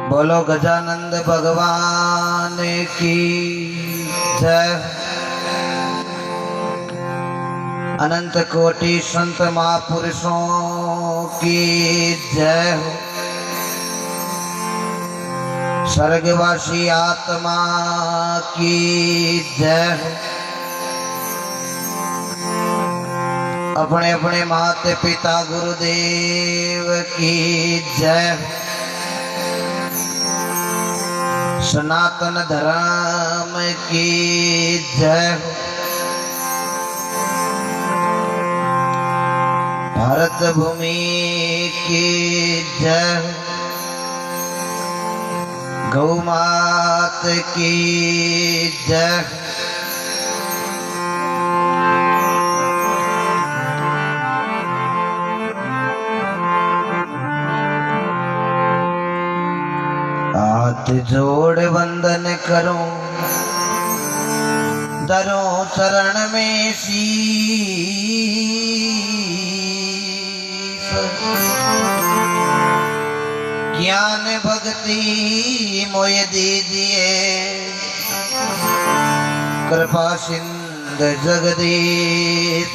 बोलो गजानंद भगवान की जय। अनंत कोटि संत महापुरुषों की जय। स्वर्गवासी आत्मा की जय। अपने अपने माता पिता गुरुदेव की जय। सनातन धर्म की जय। भारत भूमि की जय। गौ मात की जय। हाथ जोड़ वंदन करूं दरों चरण में शीश। ज्ञान भक्ति मोय दीजिए कृपा सिंधु जगदीश।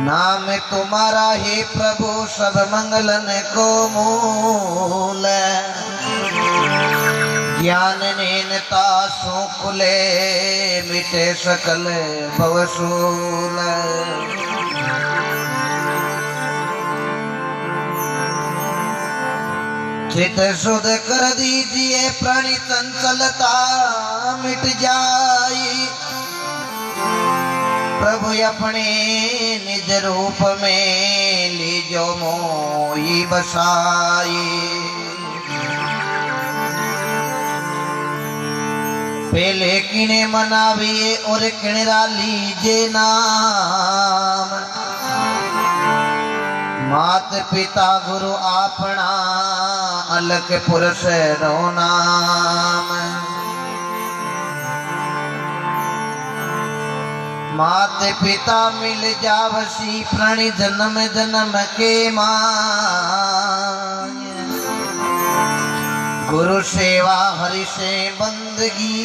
नाम तुम्हारा ही प्रभु सब मंगलन को मूल। ज्ञान नेनता सो खुले मिटे सकल भवसूल। चित शुद्ध कर दीजिए प्राणी चंचलता मिट जाए। प्रभु अपने निज रूप में लीजो मोई बसाई। पहले किने मनाविए और किणरा लीजे नाम। मात पिता गुरु आपना अलग पुरुष रो नाम। माते पिता मिल जावसी प्राणी जन्म जन्म के मान। गुरु सेवा हरि से बंदगी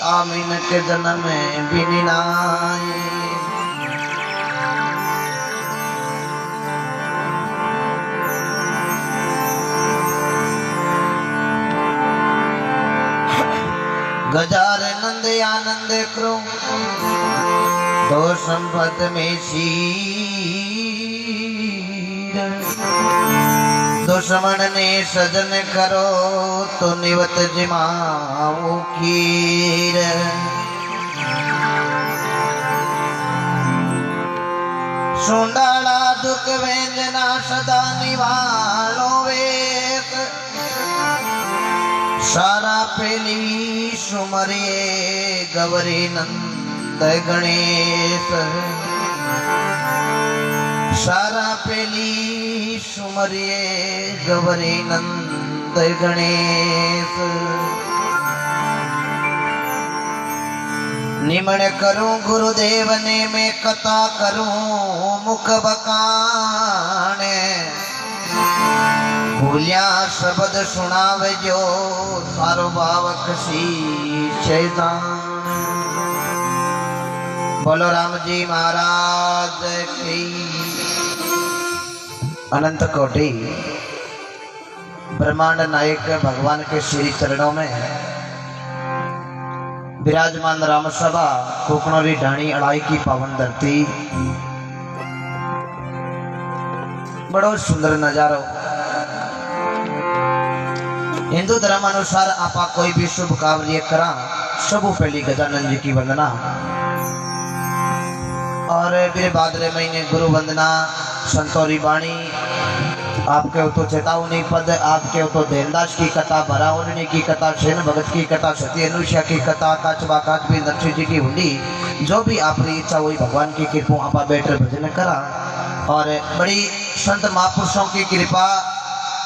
आमीन के जन्म बिनिनाय। गजार नंद आनंद करो दो संपत में शीर। दुश्मन ने सजन करो तो निवत जिमाओ खीर। सुंडाला दुख व्यंजना सदा निवालो वेक। सारा पेली सुमरिए गवरी नंद गणेश। सारा पेली सुमरिए गवरी नंद गणेश। निमण करूं गुरुदेव ने मैं कथा करूं मुख बकाने। भूलिया शब्द सुनावे जो सारो भावक सी शैतान। बोलो राम जी महाराज की। अनंत कोटि ब्रह्मांड नायक भगवान के श्री चरणों में विराजमान राम सभा कोकणोरी ढाणी अड़ाई की पावन धरती। बड़ो सुंदर नजारो। हिंदू धर्म अनुसार आपा कोई भी शुभ कार्य करा सबू पहली गजानंद जी की वंदना। और मेरे भाद्रे महीने गुरु वंदना संतोरी बाणी। आपके तो चेतावनी पद, आपके तो देवदास की कथा, भरावनी की कथा, सेन भगत की कथा, सती अनुष्या की कथा, काचबा काचबी नरसिंह जी की हुंडी। जो भी आपकी इच्छा हुई भगवान की कृपा आपा बैठ भजन करा। और बड़ी संत महापुरुषों की कृपा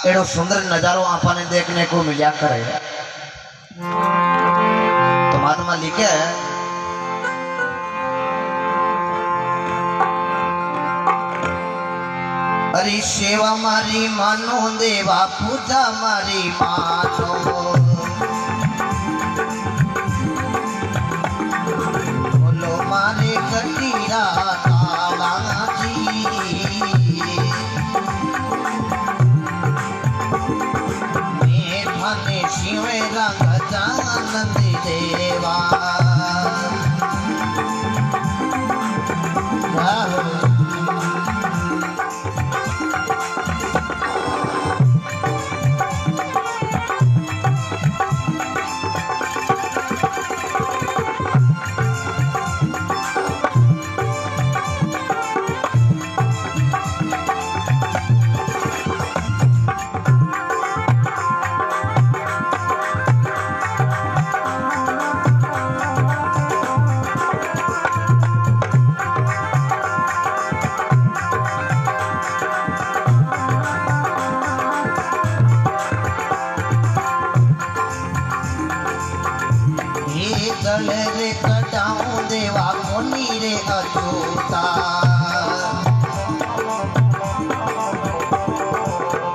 एड़ो सुंदर नजारो आपने देखने को मिला करे। तो महात्मा लिखे अरे सेवा मारी मानो देवा पूजा मारी मानो बोलो मारे कटीरा ताला जी मैं थाने शिवे रंग जानंद देवा रे कटाऊं देवा कोनी रे अछूता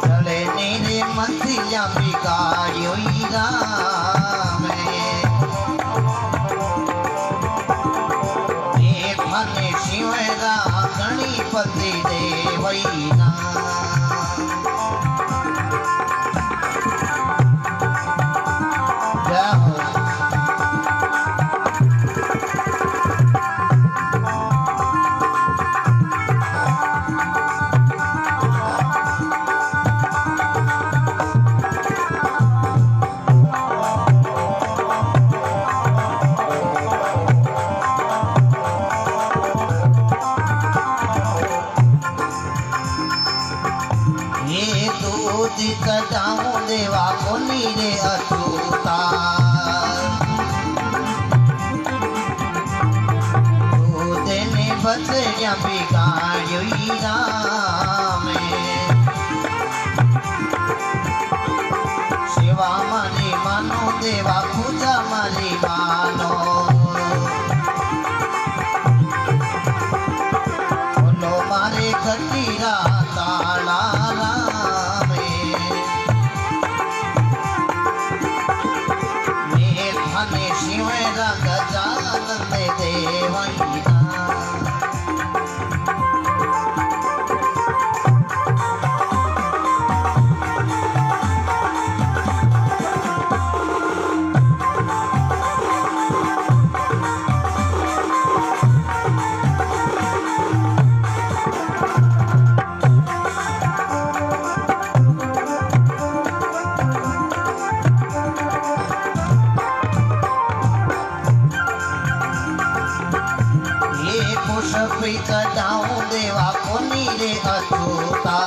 चले नीरे मंदिया बिगाड़ियो राम फने शिवरा गणपति देवैना कटाऊं देवा कोनी रे अछूता देने बदलिया बिगाड़ियो राम सेवा मारी मानो देवा पूजा मारी मानो बोलो मारे कटीरा ताला शिवे रंग जानंद देवैना कटाऊं देवा कोनी रे अछूता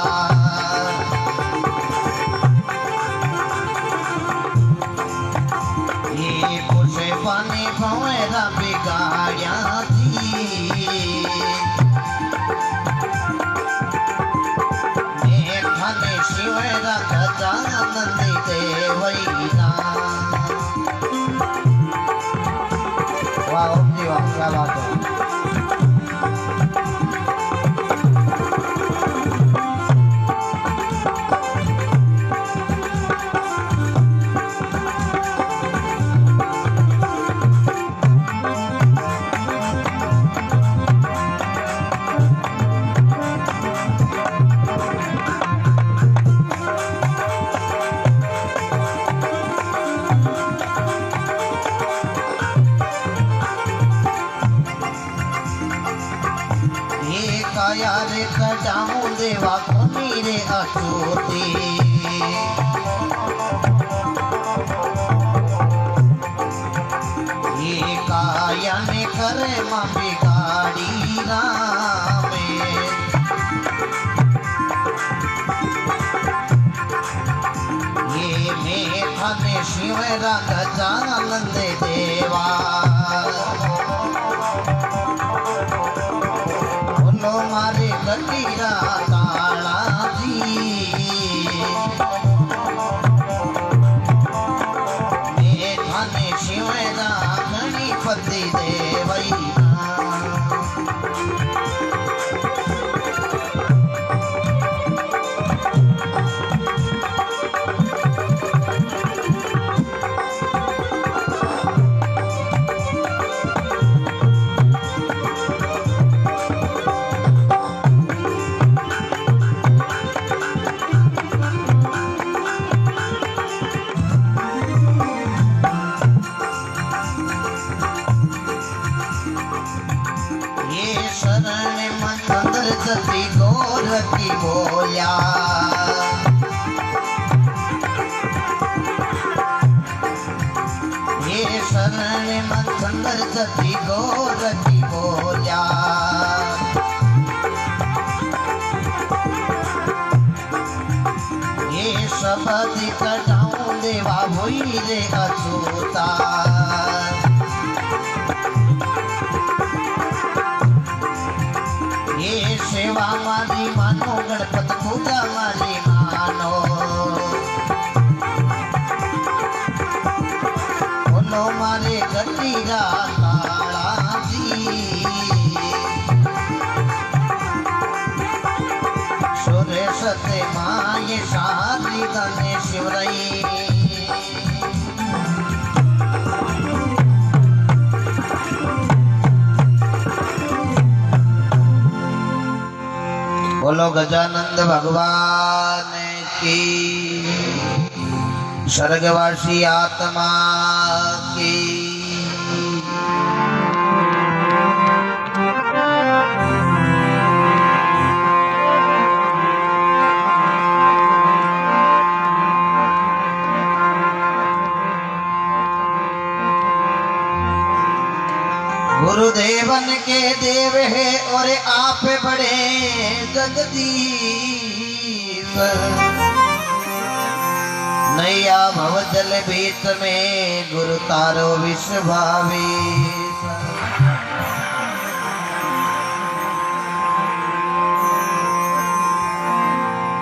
ये पुषे पानी भवेरा बिगाड़िया थी मैं थाने शिवेरा गजानंद देवैना वाह ओम जी वाह क्या बात है रे कटाऊं देवा कोनी रे अछूती ये काया ने करे मां बिगाड़ी राम ये मैं थाने शिवेरा गजानंद देवा मारे कटीरा ताला जी मैं थाने शिवेरा गणपति देवैना। की बोया ये शरण मन सुंदर सती गोर की बोया ये शब्द कटाऊं देवा हुई रे अछूता ये सेवा मारी मानो गणपत पूजा मारी मानो बोलो मारे गटीरा काला जी सुरेश ते माये शादी गने शिवरई बोलो गजानंद भगवान की स्वर्गवासी आत्मा की गुरुदेवन के देव है और आप बड़े जगदीश नैया भव जल बीच में गुरु तारो विश्व भावेश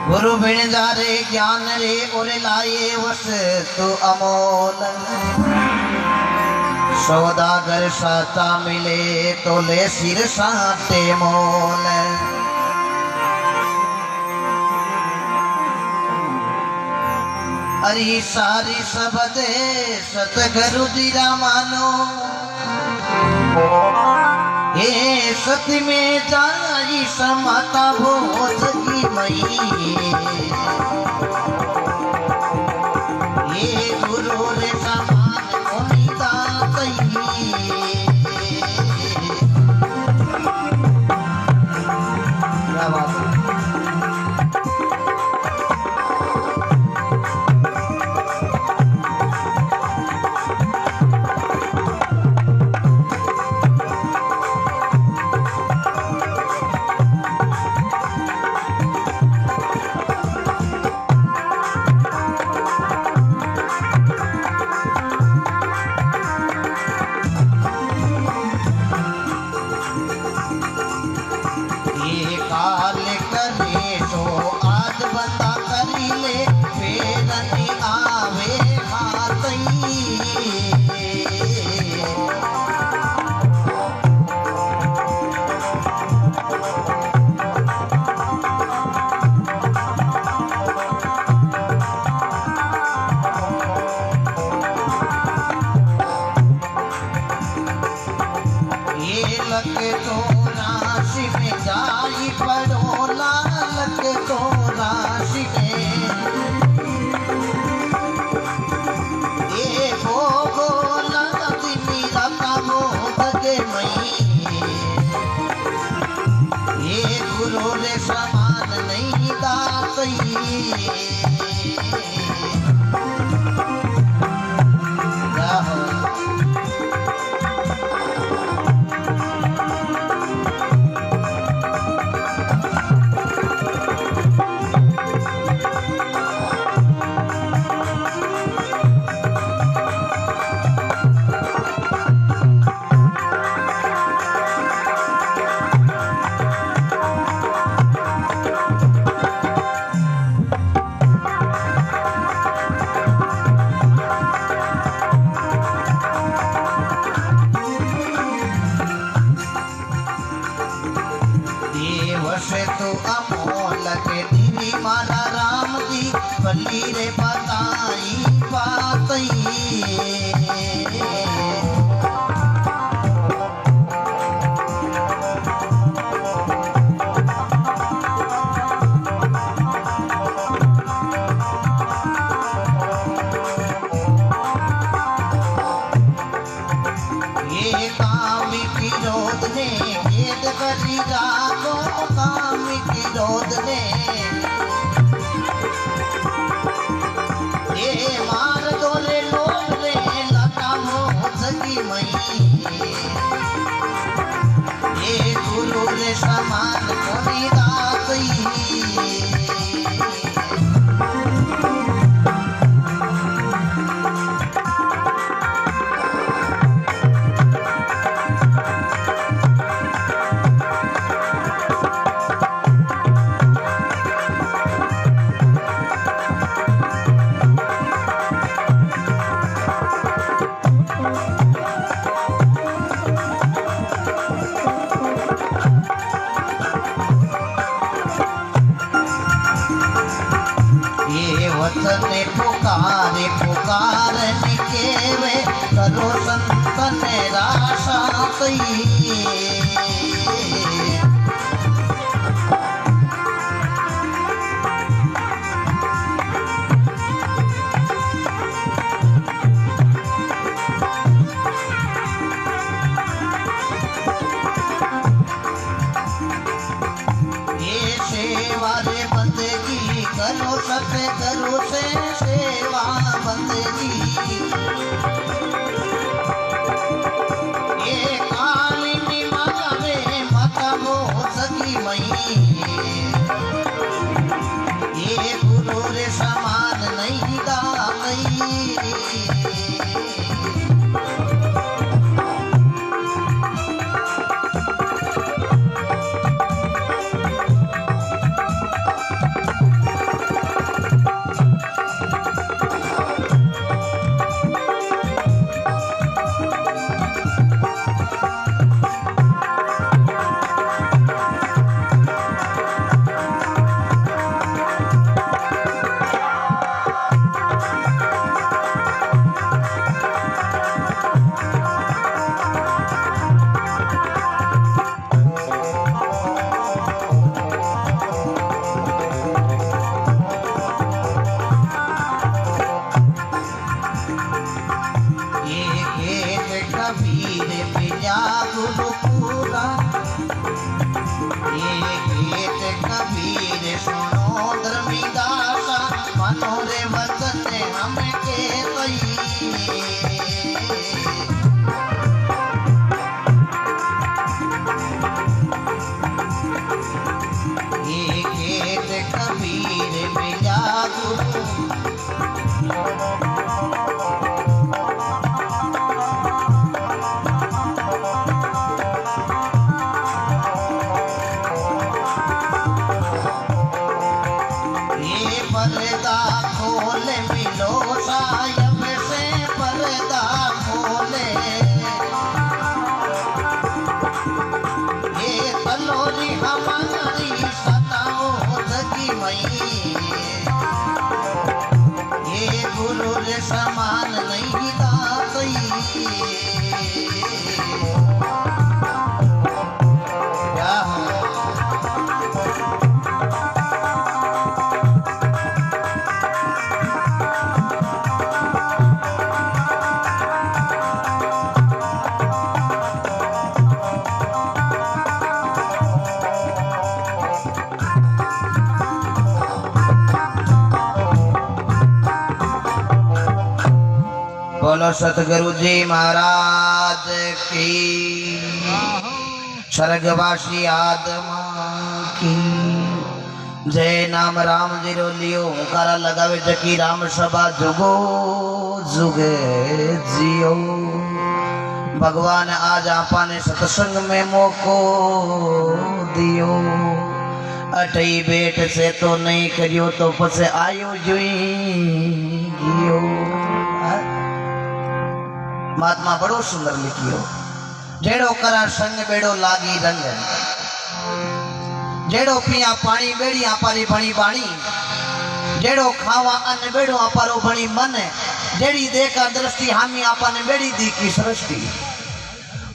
गुरु बिन जारे ज्ञान रे और लाए वस्तु अमोल सौदागर साचा मिले तो ले सिर साटे मोल अरे सारी शब्द सतगुरु जीरा मानो ये सत्य में जाई समाता हो सकी मई ये गुरु रे समान कोनिता क्या बात है समान नहीं दासई से तो अमोल के दीदी मारा राम जी बल्ली रे बताई बातई ये काम विरोध ने भेद करी रागो काम विरोध ने वचन पुकारे पुकारने केवे करो संतन राशा करो सत्य करो से सेवा बंदगी ये कालिनी मावे माता हो सकी मई ये गुरु रे समान नहीं दाई कबीर पिया गुरु पूरा ये गीत कबीर सुनो धर्मीदासा मनोरे वचन हम के ये गीत कबीर पिया गुरु पर्दा खोले मिलो सायब से पर्दा खोले ये तलोरी हमारी सताओ सकी मई ये गुरु रे समान नहीं दाई क्या बोलो सतगुरु जी महाराज की स्वर्गवासी आत्मा की जय। नाम राम जी रो लियो ओंकारा लगावे जकी राम सभा जुगो जुगे जियो। भगवान आज आपने सत्संग में मौको दियो अटई बेट से तो नहीं करियो तो पसे आयो जुई गियो। महात्मा बड़ो सुंदर लिखियो जेड़ो करा संग बेड़ो लागी रंग जेड़ो पिया पानी बेड़ी आपारी भणी बाणी जेड़ो खावा अन्न बेड़ो आपारो भणी मन जेड़ी देखा दृष्टि हामी आपने बेड़ी दी की सृष्टि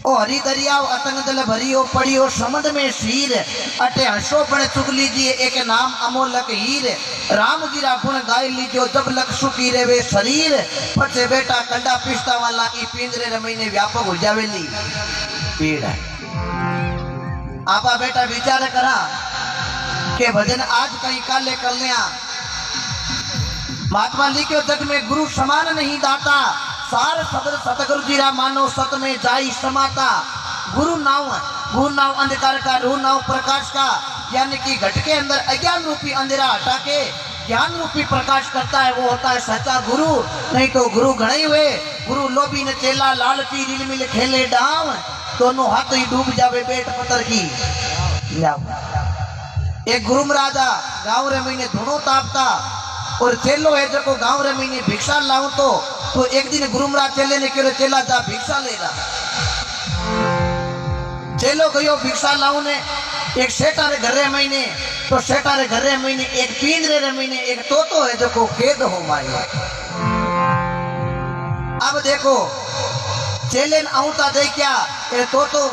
ओ हरी दरियाव अतंग दल भरियो पड़ियो समुद्र में शीर अटे हंसो पण चुग लीजिए एक नाम अमोलक हीर राम जी रा गुण गाय लीजियो जब लख सुखी रेवे शरीर पछे बेटा कंडा पिस्ता वाला ई पिंजरे रमीने व्यापक हो जावेली पीड़ आपा बेटा विचार करा के भजन आज कहीं काले कर लिया। महात्मा लिखियो जग में गुरु समान नहीं दाता सार सदर सतगुरु जी रा मानो सत में जाई समाता। गुरु नाव अंधकार का रू नाव प्रकाश का यानी कि घट के अंदर अज्ञान रूपी अंधेरा हटा के ज्ञान रूपी प्रकाश करता है वो होता है सच्चा गुरु। नहीं तो गुरु घणे हुए गुरु लोभी न चेला लालची रील मिल खेले डाम दोनों हाथ ही डूब जावे पेट पत्थर की। एक गुरु राजा गाँव रे महीने धुनो तापता और चेलो है जो गाँव रे महीने भिक्षा लाऊं तो एक दिन गुरु महाराज चेले ने कहो चेला जा भिक्षा ले रहा चेलो गयो भिक्षा लाऊ ने एक सेठा रे घरे महीने तो सेठा रे घरे महीने एक पिंजरे रे महीने एक तोतो है जो को कैद हो माई। अब देखो चेलेन आऊता दे क्या ए तोतो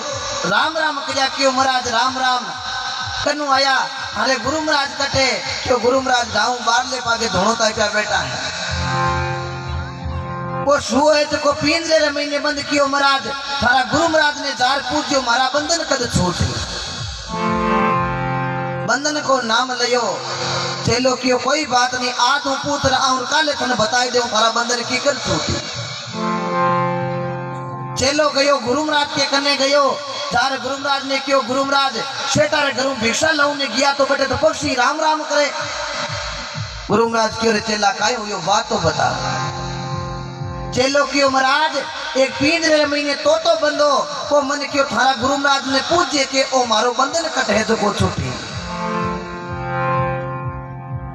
राम राम किया क्यों महाराज राम राम कनु आया अरे गुरु महाराज कटे क्यों गुरु महाराज गाँव बारले पाके धोणोता पे बैठा है वो शू है तो को पिंजरे रे महीने बंद कियो महाराज थारा गुरु महाराज ने जार पूछ्यो मारा बंधन कद छूटी बंधन को नाम लियो चेलो क्यों कोई बात नहीं आज हूँ पुत्र और काले थने बताई दे थारा बंधन की कर छूटी। चेलो गयो गुरु महाराज के कने गयो जार गुरु महाराज ने क्यों गुरु महाराज सेठा रे घरों भिक्षा लाऊ ने गया तो बेटे तो पक्षी राम राम करे गुरु महाराज क्यों रे चेला काय हुयो बात तो बता। चेलो क्यों महाराज एक पिंजरे महीने तो बंदो को मन क्यों थारा गुरु महाराज ने पूछे के ओ मारो बंधन कट है तो को छूटी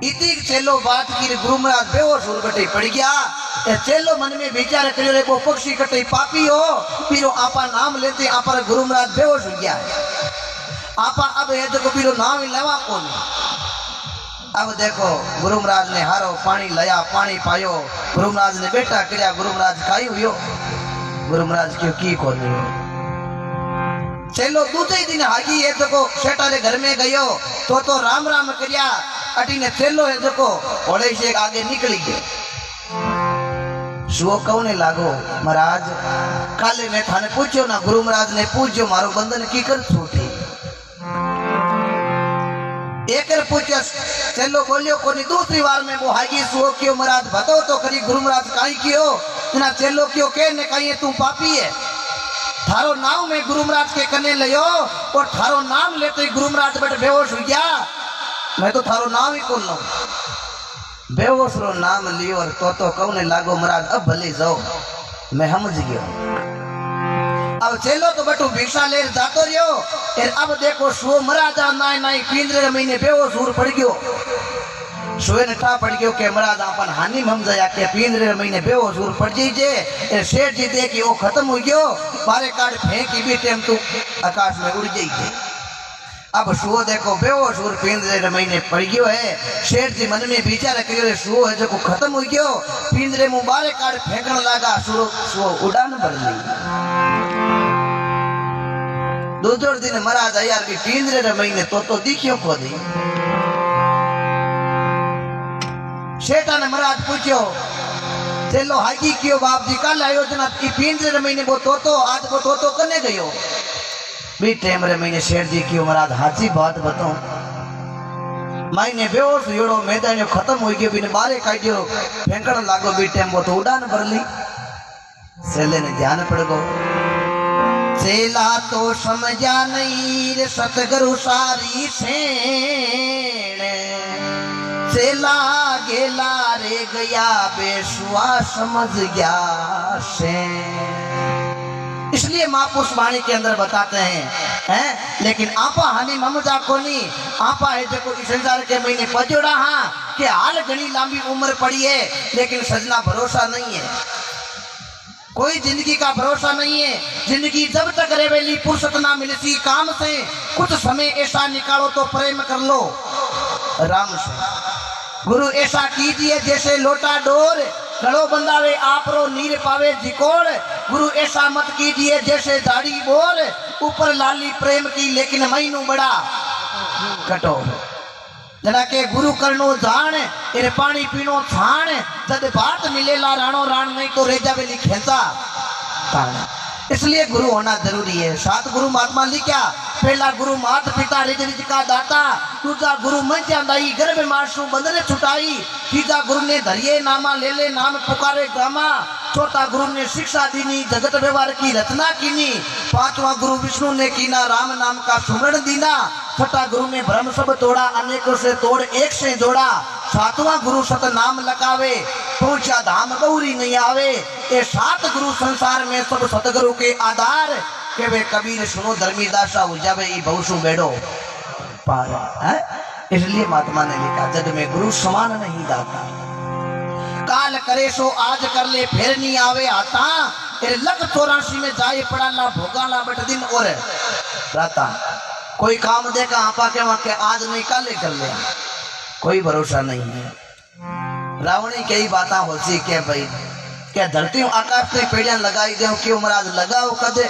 इतनी चेलो बात की गुरु महाराज बेहोश हो गए पड़ गया। चेलो मन में विचार करियो रे वो पक्षी कटे पापी हो पीरो आपा नाम लेते आपा गुरु महाराज बेहोश हो गया आपा अब है जो पीरो नाम ही लेवा कौन। अब देखो गुरु महाराज ने हारो पानी लया पानी पायो गुरु महाराज ने बेटा किया गुरु महाराज खाई हुई गुरु महाराज क्यों की कौन चलो दूसरे दिन हागी है देखो सेठा रे घर में गयो तो राम राम करिया अटी ने चेलो है देखो ओले से आगे निकली गए शो कौने लागो महाराज काले मैं थाने पूछो ना गुरु महाराज ने पूछो मारो बंधन की कर छूटी एक पूछो चलो बोलियो कोनी दूसरी बार में वो हागी सो क्यों महाराज बताओ तो करी गुरु महाराज काई कियो ना चेलो क्यों के ने कही तू पापी है थारो नाम में गुरु महाराज के कने लियो और थारो नाम लेते गुरु महाराज बेटे बेहोश हो गया मैं तो थारो नाम ही कौन लो बेहोश रो नाम लियो और तो कौने लागो महाराज अब भले जाओ मैं समझ गयो। अब चलो तो बटू भिक्षा ले जातो रियो अब देखो शो महाराज नाई नाई पिंजरे महीने बेहोश हुर पड़ गयो शोए ने ठा पड़ गयो के महाराज अपन हानि हम जाया के पिंजरे महीने बेहोश हुर पड़ जाइजे ए सेठ जी देखी वो खत्म हो गयो बारे काट फेंकी भी टेम तू आकाश में उड़ जाइजे। अब शो देखो बेहोश हुर पिंजरे महीने पड़ गयो है सेठ जी मन में विचार करियो शो है जो खत्म हो गयो पिंजरे मुंह बारे काट फेंकने लगा शो उड़ान भर ली दूसरे दिन महाराज यार भी पिंजरे महीने तो दिखियो को दी सेठा ने महाराज पूछो चलो हाकी क्यों बाप जी कल आयोजना की पिंजरे महीने वो तो आज वो तो कने गयो भी टाइम रे महीने सेठ जी क्यों महाराज हाची बात बताओ महीने बेहोश योड़ो मैदान खत्म हो गयो बिन बारे काटियो फेंकण लागो भी टाइम वो तो उड़ान भर ली सेले ने ध्यान पड़ गो चेला तो समझा नहीं रे सतगुरु सारी सेण चेला गेला रे गया बेसुआ समझ गया से। इसलिए महापुरुष वाणी के अंदर बताते हैं लेकिन आपा हानि ममजा को नहीं आपा है जो इस संसार के महीने पजोड़ा हाँ कि हाल घनी लंबी उम्र पड़ी है लेकिन सजना भरोसा नहीं है कोई जिंदगी का भरोसा नहीं है। जिंदगी जब तक रेवेली फुर्सत ना मिलती काम से कुछ समय ऐसा निकालो तो प्रेम कर लो राम से। गुरु ऐसा कीजिए जैसे लोटा डोर गलो बंदावे आपरो नीर पावे जिकोड़। गुरु ऐसा मत कीजिए जैसे दाढ़ी बोर ऊपर लाली प्रेम की लेकिन मैनू बड़ा कठोर। जना के गुरु करनो जान इरे पानी पीनो छाण जद बात मिलेला राणो राण नहीं तो रेजा वेली खेता। इसलिए गुरु होना जरूरी है। सात गुरु महात्मा लिखा पहला गुरु मात पिता रिज रिज का दाता दूसरा गुरु मंचा दाई गर्भ मासू बंदने छुटाई तीसरा गुरु ने धरिए नामा ले ले नाम पुकारे ग्रामा चौथा गुरु ने शिक्षा दीनी जगत व्यवहार की रचना कीनी पांचवा गुरु विष्णु ने कीना राम नाम का सुमरण दीना छठा गुरु ने भ्रम सब तोड़ा अनेकों से तोड़ एक से जोड़ा सातवां गुरु सत नाम लकावे पहुंचा धाम गौरी नहीं आवे। ये सात गुरु संसार में सब सतगुरु के आधार के वे कबीर सुनो धर्मीदासा हो जावे बहुसु बेड़ो पार है। इसलिए महात्मा ने लिखा जग में गुरु समान नहीं दाता काल करे सो आज कर ले फिर नहीं आवे आता ये लख 84 में जाए पड़ा ला भोगा ला बट दिन और राता कोई काम देखा आपा के वहां के आज नहीं काले कर लिया कोई भरोसा नहीं है। रावणी कई बातें हो सी के भाई क्या धरती आकाश से पेड़ियां लगाई दे क्यों महाराज लगाओ कदे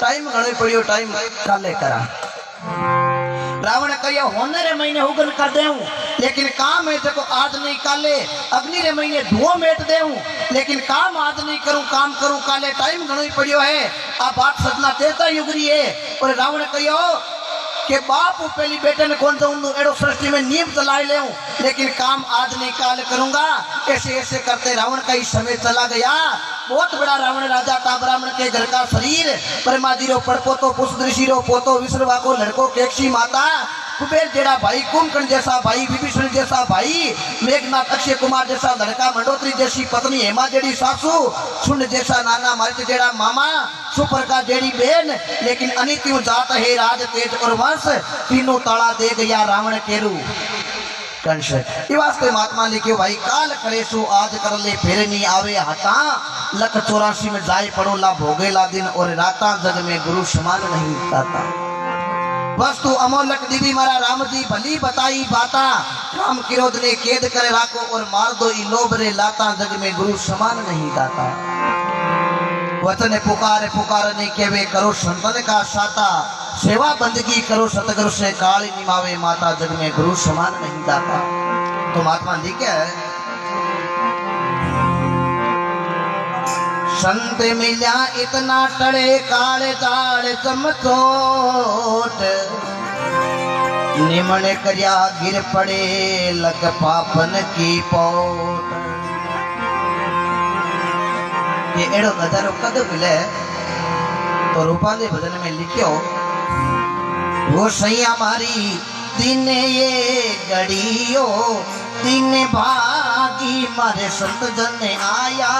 टाइम घणो पड़ियो टाइम काले करा। रावण कहियो होने रे महीने उगन कर देऊं लेकिन काम है देखो आज नहीं काले अग्नि रे महीने धुआं मेट देऊं लेकिन काम आज नहीं करूं काम करूं काले टाइम घणो पड़ियो है आ बात सजना देता युगरी है। और रावण कहियो के बाप पहली बेटे ने कौन जाऊं एड़ो सृष्टि में नींव चलाए ले लेकिन काम आज नहीं काल करूंगा। ऐसे ऐसे करते रावण का ही समय चला गया। बहुत बड़ा रावण राजा था। ब्राह्मण के घर का शरीर परमाजीरो पड़पोतो पुष्पदृशिरो पोतो विश्रवा को लड़को केक्षी माता कुबेर जेड़ा भाई कुंभकर्ण जैसा भाई विभीषण जैसा भाई मेघनाथ अक्षय कुमार जैसा लड़का मंडोत्री जैसी पत्नी हेमा जेड़ी सासू सुन जैसा नाना मारित जेड़ा मामा सुपर जेड़ी बहन लेकिन अनित्यु जात है राज तेज और वंश तीनों ताला दे गया रावण केरू कंश। ये वास्ते महात्मा लिखे भाई काल करे सो आज कर ले फिर नहीं आवे हटा लख 84 में जाए पड़ो ला भोगेला दिन और राता जग में गुरु समान नहीं दाता। वस्तु अमोलक दीदी मारा राम जी भली बताई बाता राम क्रोध ने कैद करे राखो और मार दो ई लोभ रे लाता जग में गुरु समान नहीं दाता। वचन पुकार पुकार नहीं केवे करो संतन का साता सेवा बंदगी करो सतगुरु से काली निमावे माता जग में गुरु समान नहीं दाता। तो महात्मा जी क्या है संत मिल्या इतना टड़े काले ताड़ चमचोट निमन करिया गिर पड़े लग पापन की पोट। ये एड़ो नजारो कद मिले तो रूपाली भजन में लिखियो वो सैया मारी दिन ये घड़ियो दिन भागी मारे संत जन आया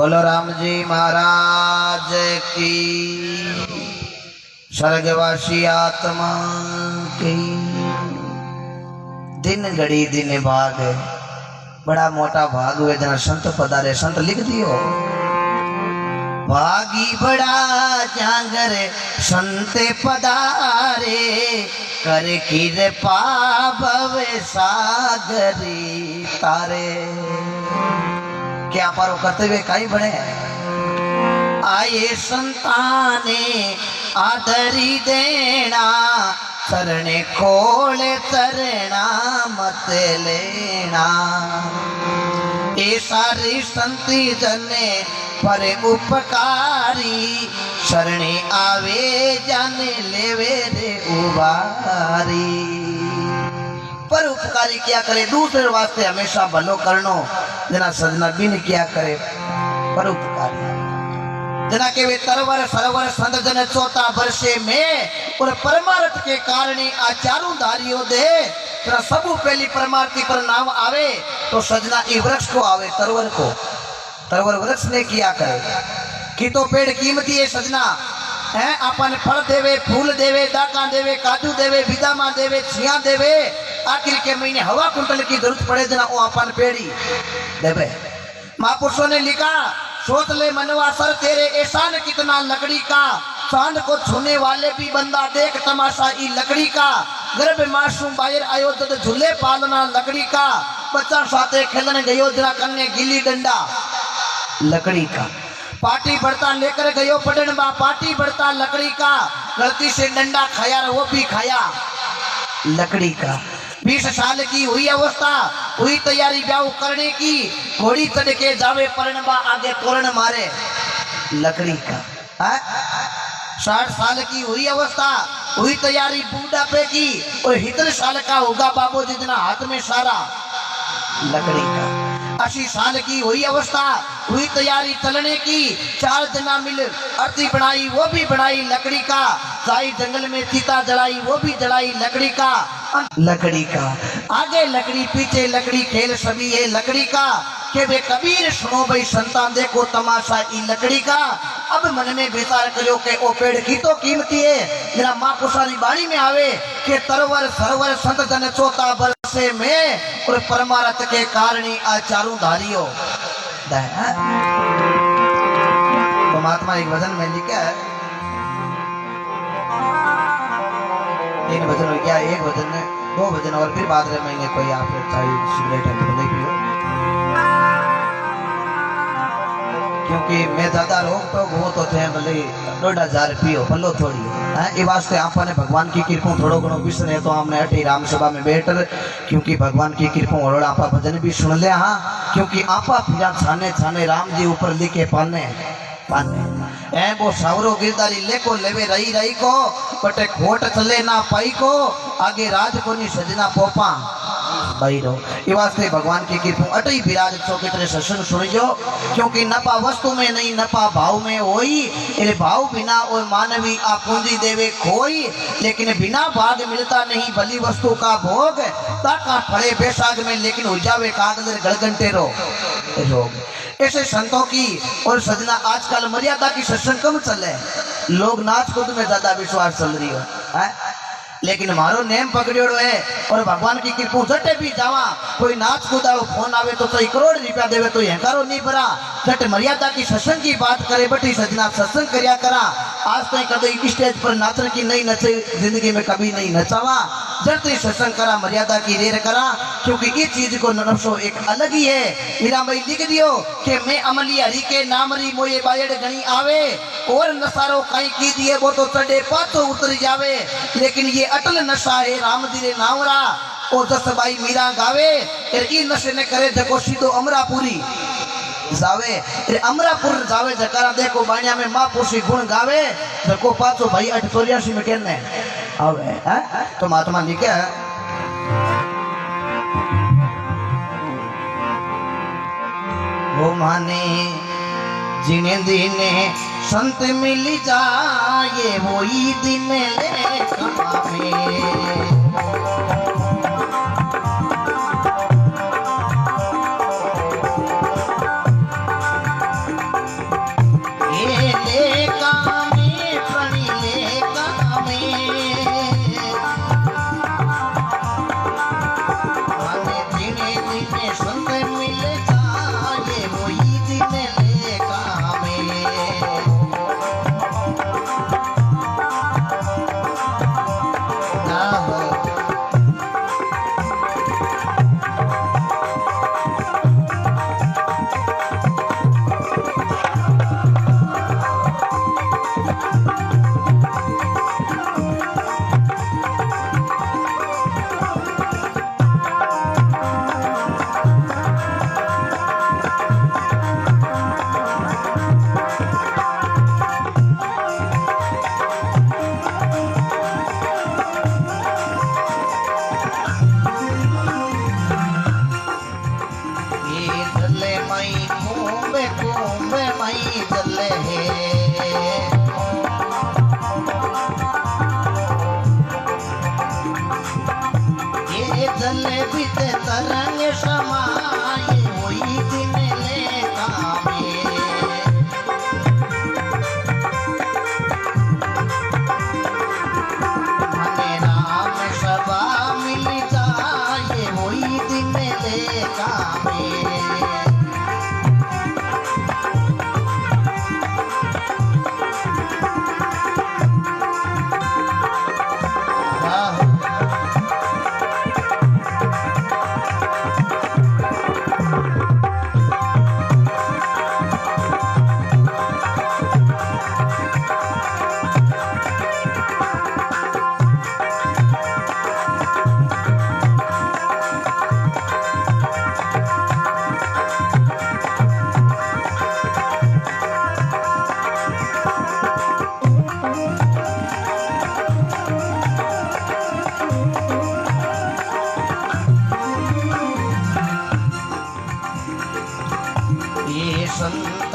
बोलो राम जी महाराज की, स्वर्गवासी आत्मा की। दिन घड़ी दिन भाग, बड़ा मोटा भाग हुए जना संत पधारे। संत लिख दियो, भागी बड़ा जांगर संते पधारे, कर कृपा भव सागरी तारे। क्या पारो करते हुए कहीं बने आए संताने आदरी देना, शरणे खोले तरना मत लेना। ए सारी संती जने पर उपकारी, शरणे आवे जाने लेवे रे उबारी। पर उपकारी क्या करे, दूसरे वास्ते हमेशा भलो करनो। जना सजना बिन क्या करे पर उपकारी। जना के वे तरवर सरोवर संत जन 14 वर्षे में और परमार्थ के कारण आ चारों धारियों दे। तेरा सबू पहली परमार्थी पर नाम आवे तो सजना ई वृक्ष को आवे, तरवर को। तरवर वृक्ष ने किया करे कि तो पेड़ कीमती है सजना है। अपन फल देवे, फूल देवे, दाका देवे, काजू देवे, विदामा देवे, छिया देवे। आखिर के महीने हवा कुंटल की जरूरत पड़े जना वो अपन पेड़ी देवे। महापुरुषों ने लिखा, सोच ले मनवा सर तेरे एहसान कितना लकड़ी का, चांद को छूने वाले भी बंदा देख तमाशा ई लकड़ी का। गर्भ मासूम बाहर आयो जद झूले पालना लकड़ी का, बच्चा साथे खेलने गयो जरा कन्ने गिल्ली डंडा लकड़ी का। पार्टी बढ़ता लेकर गयो पटन बा, पार्टी बढ़ता लकड़ी का। गलती से डंडा खाया वो भी खाया लकड़ी का। 20 साल की हुई अवस्था, हुई तैयारी ब्याह करने की, घोड़ी चढ़ के जावे परणबा आगे तोरण मारे लकड़ी का। 60 साल की हुई अवस्था, हुई तैयारी बूढ़ापे की, और 70 साल का होगा बाबू जितना हाथ में सारा लकड़ी का। 80 साल की हुई अवस्था, हुई तैयारी चलने की, 4 जना मिल अर्थी बनाई वो भी बनाई लकड़ी का। जाई जंगल में चीता जलाई वो भी जलाई लकड़ी का। लकड़ी का आगे लकड़ी पीछे लकड़ी, खेल सभी है लकड़ी का। के वे कबीर सुनो भाई संतान देखो तमाशा ई लकड़ी का। अब मन में विचार करो के ओ पेड़ की तो कीमती है। मेरा माँ कुशाली बाणी में आवे के तरवर सरवर संत जन 14 वर्षे में और परमार्थ के कारणी आ चारों धारियों। तो महात्मा एक वचन में लिखा है, एक वचन हो गया, एक वचन 2 वचन और फिर बाद में महीने कोई आप चाहिए सिगरेट है तो नहीं पियो, क्योंकि मैं ज्यादा रोक तो वो तो थे भले 2,000 पियो भलो थोड़ी है। ये वास्ते आपने भगवान की कृपा थोड़ो घणो बिसरे तो हमने अठी राम सभा में बैठ, क्योंकि भगवान की कृपा और आप भजन भी सुन ले। हाँ, क्योंकि आपा फिरा छाने छाने राम जी ऊपर लिखे पाने पाने ए वो सावरो गिरदारी लेको लेवे रही रही को, बटे खोट चले ना पाई को, आगे राज को नहीं सजना पोपा भाई रो। ये वास्ते भगवान की कृपा अटई विराज छो कितने सत्संग सुनियो, क्योंकि नपा वस्तु में नहीं नपा भाव में होई। इरे भाव बिना और मानवी आ पूंजी देवे खोई, लेकिन बिना भाग मिलता नहीं भली वस्तु का भोग। ताका फड़े बैसाख में लेकिन हो जावे कागज गड़गंटे रो रोग। ऐसे संतों की और सजना आजकल मर्यादा की सत्संग कम चले, लोग नाच कूद में ज्यादा विश्वास चल रही है। लेकिन मारो नेम पकड़ियोड़ो है और भगवान की कृपा जटे भी जावा कोई नाच कूदा फोन आवे तो 100 करोड़ रुपया देवे तो हकारो नहीं भरा। जट मर्यादा की सत्संग की बात करे बटी सजना सत्संग करया करा। आज तक कभी स्टेज पर नाचने की नहीं नचे, जिंदगी में कभी नहीं नचावा। जट सत्संग करा मर्यादा की रेर करा, क्योंकि इस चीज को नफसो एक अलग ही है। मीरा भाई लिख दियो कि मैं अमली हरि के नामरी मोये बायड़ गणी आवे, और नसारो कहीं की दिए वो तो चढ़े पाछो उतर जावे। लेकिन ये अटल नशा है राम जी रे नावरा, और जसबाई मीरा गावे ई नशे ने करे जको सीधो अमरापुरी जावे। अमरापुर जावे जकारा देखो बाणिया में महापुरुषी गुण गावे, जको पाछो भाई 884 में केने आवे है। तो महात्मा लिखे वो माने जिने दिने संत मिल जाए वही दिन ले कमावे।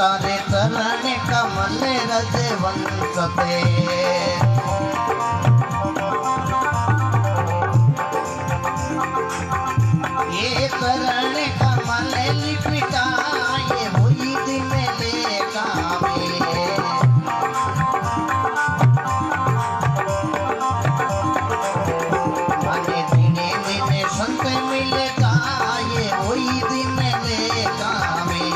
तारे चरण कमल रजवंसते ये चरण कमल लिपिटाए हुई दिन लेकावे माने दिने दिने संत मिले जाए हुई दिन लेकावे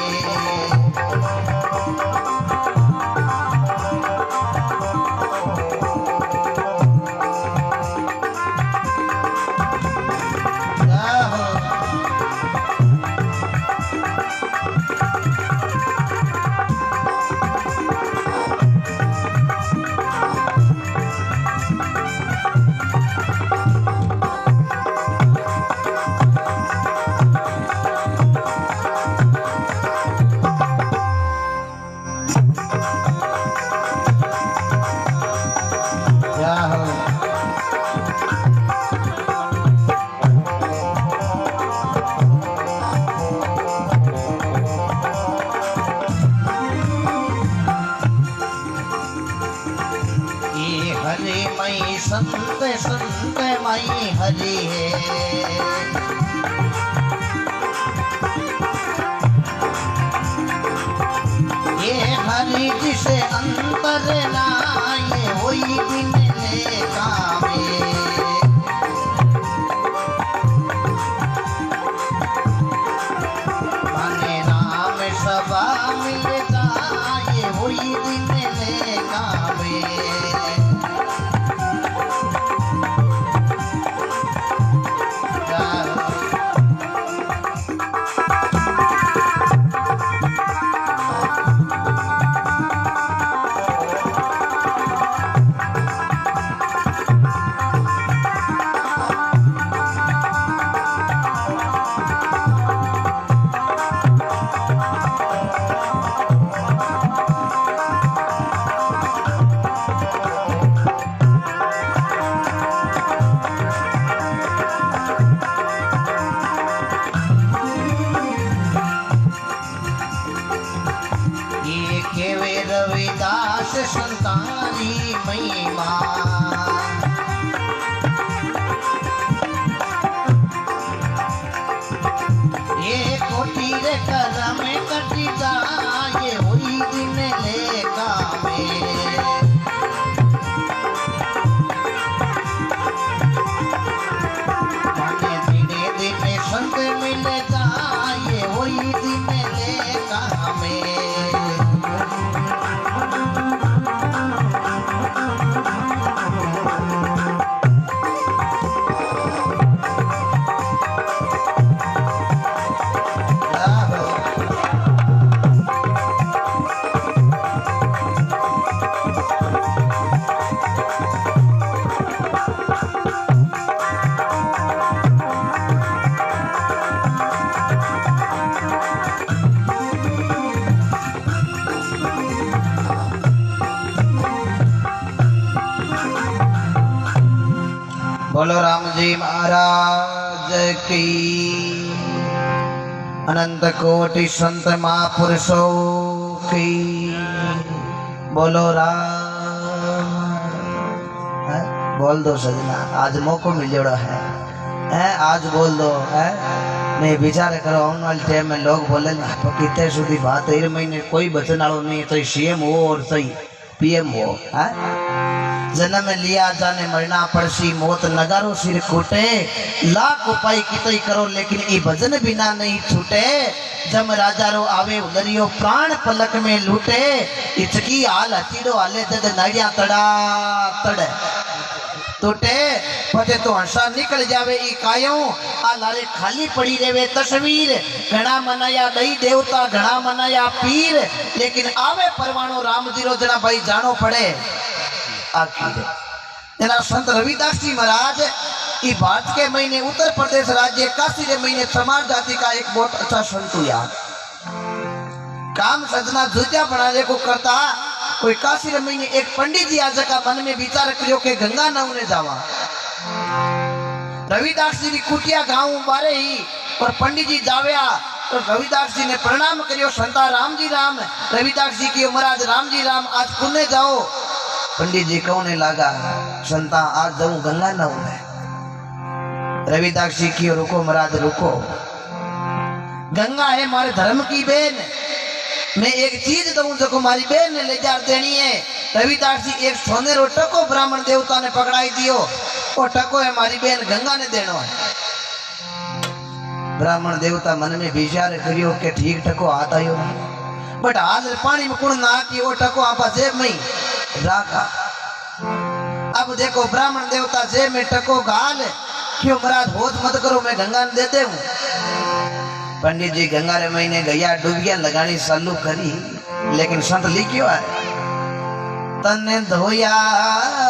संत संत माई हरि है ये हरि जिसे अंतर लाए वही दिन लेकावे माने नाम सभा मिल जाए वही दिन लेकावे रविदास संतानी महिमा ये कोटि रे करम कटी जाए हुई दिन लेकावे माने दिने दिने संत मिल जाए हुई दिन लेकावे बोलो राम जी महाराज की अनंत कोटि संत महापुरुषों की बोलो राम बोल दो सजना आज मौको मिल जोड़ा है आज बोल दो है नहीं विचार करो आने वाले टाइम में लोग बोले ना तो कितने सुधी बात है महीने कोई बचन वालों नहीं तो सीएम हो और सही पीएम हो है जन्म लिया जाने मरना पड़सी मौत नगारो सिर कूटे लाख उपाय कितई करो लेकिन ये भजन बिना नहीं छूटे जम राजारो आवे उदरियो प्राण पलक में लूटे इचकी हाल हतीडो हाले जद नाड़िया तड़ा तड़े टूटे पते तो हंसा निकल जावे ई कायो आ लारे खाली पड़ी रेवे तस्वीर घना मनाया दई देवता घना मनाया पीर लेकिन आवे परवाणो राम जीरो जना भाई जानो पड़े आखिर जना संत रविदास जी महाराज ई भारत के महीने उत्तर प्रदेश राज्य काशी के महीने समाज जाति का एक बहुत अच्छा संत यार काम सजना जुजा बनाने को करता कोई काशी के महीने एक पंडित जी आज का मन में विचार करियो के गंगा नहाने जावा रविदास जी की कुटिया गांव बारे ही और पंडित जी जाव्या तो रविदास जी ने प्रणाम करियो, संता राम जी राम। रविदास जी की महाराज राम जी राम, आज पुण्य जाओ। पंडित जी कहने लगा, संता आज जाऊं गंगा नहाऊं मैं। रविदास जी की रुको महाराज रुको, गंगा है मारे धर्म की बेन, मैं एक चीज दूं जो मारी बेन ने ले जा देनी है। रविदास जी एक सोने रो टको ब्राह्मण देवता ने पकड़ाई दियो, वो टको है मारी बेन गंगा ने देनो है। ब्राह्मण देवता मन में विचार करियो के ठीक टको हाथ आयो, बट हाथ पानी में कुण ना की वो टको आपा जेब में राखा। अब देखो ब्राह्मण देवता जेब में टको गाल, क्यों महाराज होश मत करो, मैं गंगा ने देते हूँ। पंडित जी गंगा रे महीने गया, डूबिया लगानी चालू करी, लेकिन संत लिखियो है, तने धोया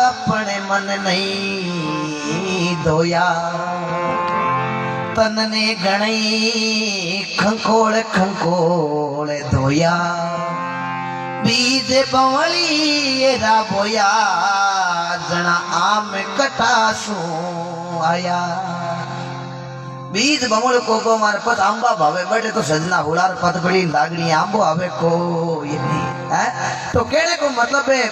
अपने मन नहीं धोया, तनने गणई खंकोड़ खंकोड़ धोया, बीज बवली रा बोया, जना आम कटासू आया। बीज बमोड़ को मारे पत आंबा भावे बैठे तो सजना हुलार पत बड़ी लागनी आंबो आवे को ये नहीं है। तो कहने को मतलब है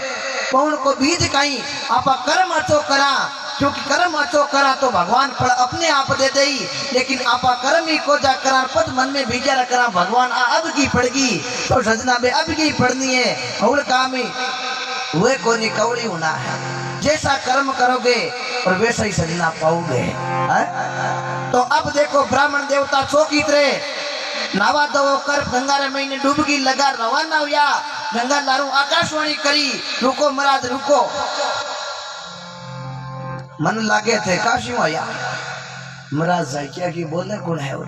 कौन को बीज कहीं आपा कर्म अच्छो करा, क्योंकि कर्म अच्छो करा तो भगवान फल अपने आप दे दे, लेकिन आपा कर्म ही को जा करा पद मन में विचार करा भगवान अब की पड़गी तो सजना में अब की पड़नी है, हुल काम ही हुए को नहीं कौड़ी होना है। जैसा कर्म करोगे और वैसा ही सजना पाओगे है? तो अब देखो ब्राह्मण देवता चौकी तरे नावा दो कर गंगा रे महीने डूबकी लगा रवाना हुआ। गंगा लारू आकाशवाणी करी, रुको महाराज रुको। मन लागे थे काशी आया महाराज क्या की बोले कौन है वो?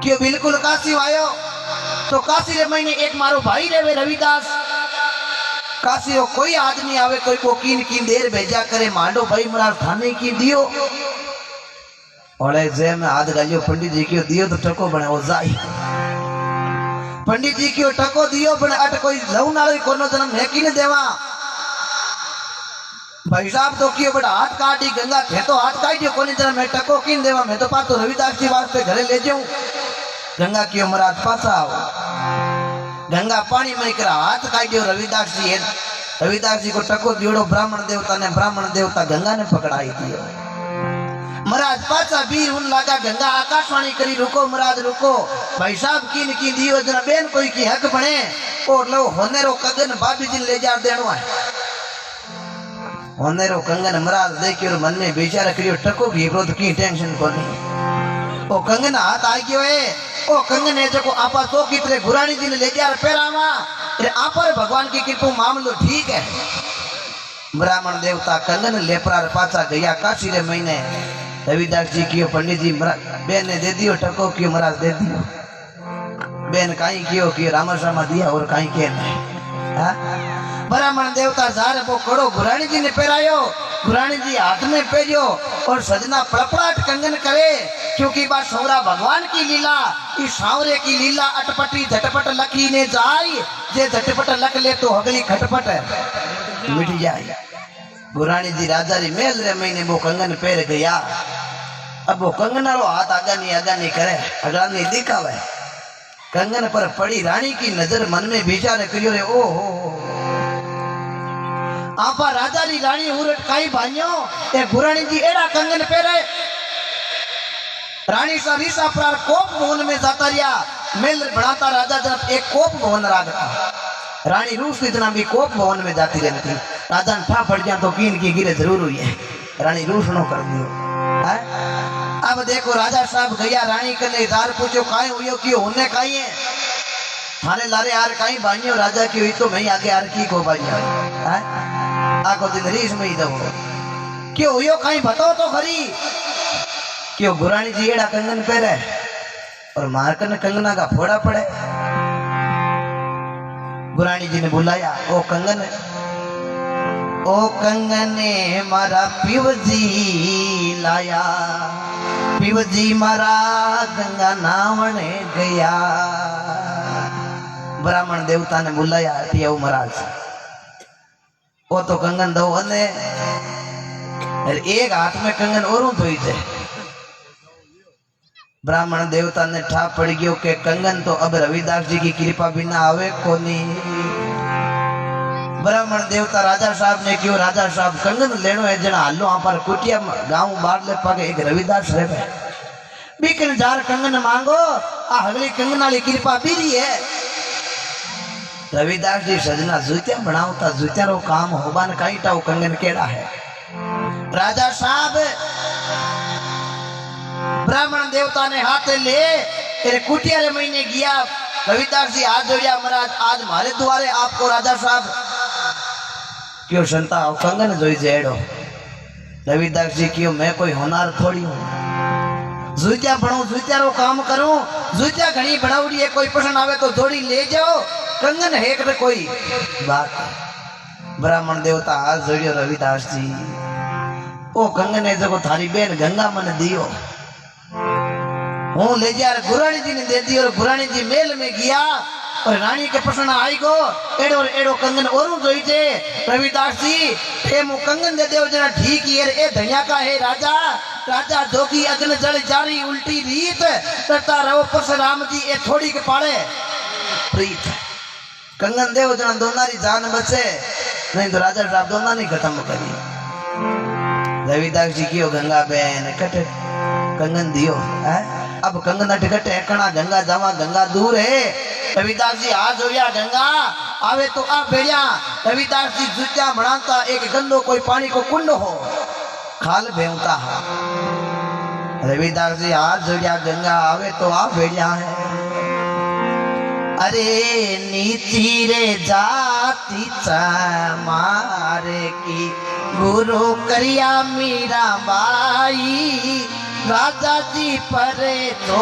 क्यों बिल्कुल काशी आयो। तो काशी रे महीने एक मारो भाई रे रविदास, काशी रो कोई आदमी आवे कोई को कीन देर भेजा करे, मांडो भाई महाराज थाने की दियो और जे में हाथ गालियो। पंडित जी की दियो तो टको बने हो जाई, पंडित जी की टको दियो बने अट कोई लव नालो कोनो जन्म है कि न देवा। भाई साहब तो कियो बड़ा हाथ काटी गंगा थे तो हाथ काटियो कोनी जन्म है टको किन देवा। मैं तो पातो रविदास जी वास्ते घरे ले जाऊं। गंगा कियो महाराज पासा आओ, गंगा पानी में करा हाथ काटियो रविदास जी है। रविदास जी को टको दियोड़ो ब्राह्मण देवता ने, ब्राह्मण देवता गंगा ने पकड़ाई दियो। महाराज पाचा वीर उन लागा, गंगा आकाशवाणी करी रुको महाराज रुको। भाई साहब की दियो जना बेन कोई की हक बने और लो होने रो कगन भाभी जी ले जा देनो है। होने रो कंगन महाराज देखियो मन में विचार करियो टको की क्रोध की टेंशन को नहीं। ओ कंगन हाथ आ गयो है, ओ कंगन है जो आपा तो कितरे गुरानी जी ने ले जा पेरावा रे आपर भगवान की कृपा मामलो ठीक है। ब्राह्मण देवता कंगन लेपरा पाचा गया काशी रे महीने। रविदास जी कियो पंडित जी बेन ने दे दियो टको कियो महाराज दे दियो। बेन काई कियो कि रामाश्रमा दिया और काई के नहीं। ब्राह्मण देवता जार वो कड़ो गुरानी जी ने पहरायो, गुरानी जी हाथ में पहरियो और सजना पड़पड़ाट कंगन करे, क्योंकि बात सौरा भगवान की लीला, इस सावरे की लीला अटपटी झटपट लकी ने जाई, जे झटपट लक ले तो अगली खटपट मिट जाए। गुरानी जी राजा री मेल रे महीने वो कंगन पहर गया। अब वो कंगन रो हाथ आगा नहीं करे, अगला नहीं दिखावे। कंगन पर पड़ी रानी की नजर, मन में विचार करियो रे ओ हो आपा राजा री रानी उरट काई भाइयो ए गुरानी जी एड़ा कंगन पहरे। रानी सा रीसा प्रार कोप भवन में जाता रिया, मेल बढ़ाता राजा जब एक कोप भवन रागता। रानी रूस इतना भी कोप भवन में जाती रहती। राजा ठा पड़ जा तो कीन की गिरे जरूर हुई है, रानी रूस नो कर दियो है? अब देखो राजा साहब गया रानी कने जार पूछो काई हुयो कि होने काई है थाने लारे यार काई भाइयो। राजा की हुई तो मैं आगे यार की को भाइयो है आको दिन रीस में ही दो क्यों हुयो काई बताओ तो खरी। क्यों गुरानी जी एड़ा कंगन पहरे और मारकन कंगना का फोड़ा पड़े। गुरानी जी ने बुलाया, ओ कंगने मारा पिवजी लाया, पिवजी मारा गंगा नावने गया। ब्राह्मण देवता ने बुलाया पियाऊ महाराज, वो तो कंगन दो ने एक हाथ में कंगन और धोई थे। ब्राह्मण देवता ने ठा पड़ गयो के कंगन तो अब रविदास जी की कृपा बिना आवे कोनी। ब्राह्मण देवता राजा साहब ने क्यों राजा साहब कंगन लेनो है जना हल्लो आप पर कुटिया गांव बार ले पगे एक रविदास रहे बीकन जार कंगन मांगो आ हगली कंगन वाली कृपा बीरी है। रविदास जी सजना जूतिया बनावता जूतिया रो काम होबान कई टाउ कंगन केड़ा है। राजा साहब ब्राह्मण देवता ने हाथ ले तेरे कुटिया रे महीने गया। रविदास जी हाथ जोड़िया महाराज आज मारे द्वारे आपको राजा साहब क्यों संता कंगन जोई जेड़ो। रविदास जी क्यों मैं कोई होनार थोड़ी हूँ जूतिया बनाऊ जूतिया रो काम करूं जूतिया घनी बनावड़ी है कोई पसंद आवे तो जोड़ी ले जाओ कंगन है कि कोई बात। ब्राह्मण देवता हाथ जोड़ियो रविदास जी ओ कंगन है जो थारी बेन गंगा मन दियो हूँ ले जा गुरानी जी ने दे दी और गुरानी जी मेल में गया और रानी के पसंद आई गो एड़ो एड़ो कंगन और जोई जे। रविदास जी हे मु कंगन दे देव जना ठीक ये ए धनिया का है राजा राजा जोगी अग्न जल जारी उल्टी रीत करता रहो परशुराम जी ए थोड़ी के पाड़े प्रीत कंगन देव जना दोनारी जान बचे नहीं तो राजा साहब दोना नहीं खत्म करी। रविदास जी की गंगा बेन कट कंगन दियो है अब कंगन टिकट एकना गंगा जावा गंगा दूर है। रविदास जी आ जोया गंगा आवे तो आ बेड़िया। रविदास जी जूतिया बनाता एक गंदो कोई पानी को कुंड हो खाल भेवता है। रविदास जी हाथ जोड़िया गंगा आवे तो आ बेड़िया है। अरे नीची रे जाति मारे की गुरु करिया मीरा बाई राजा जी परे तो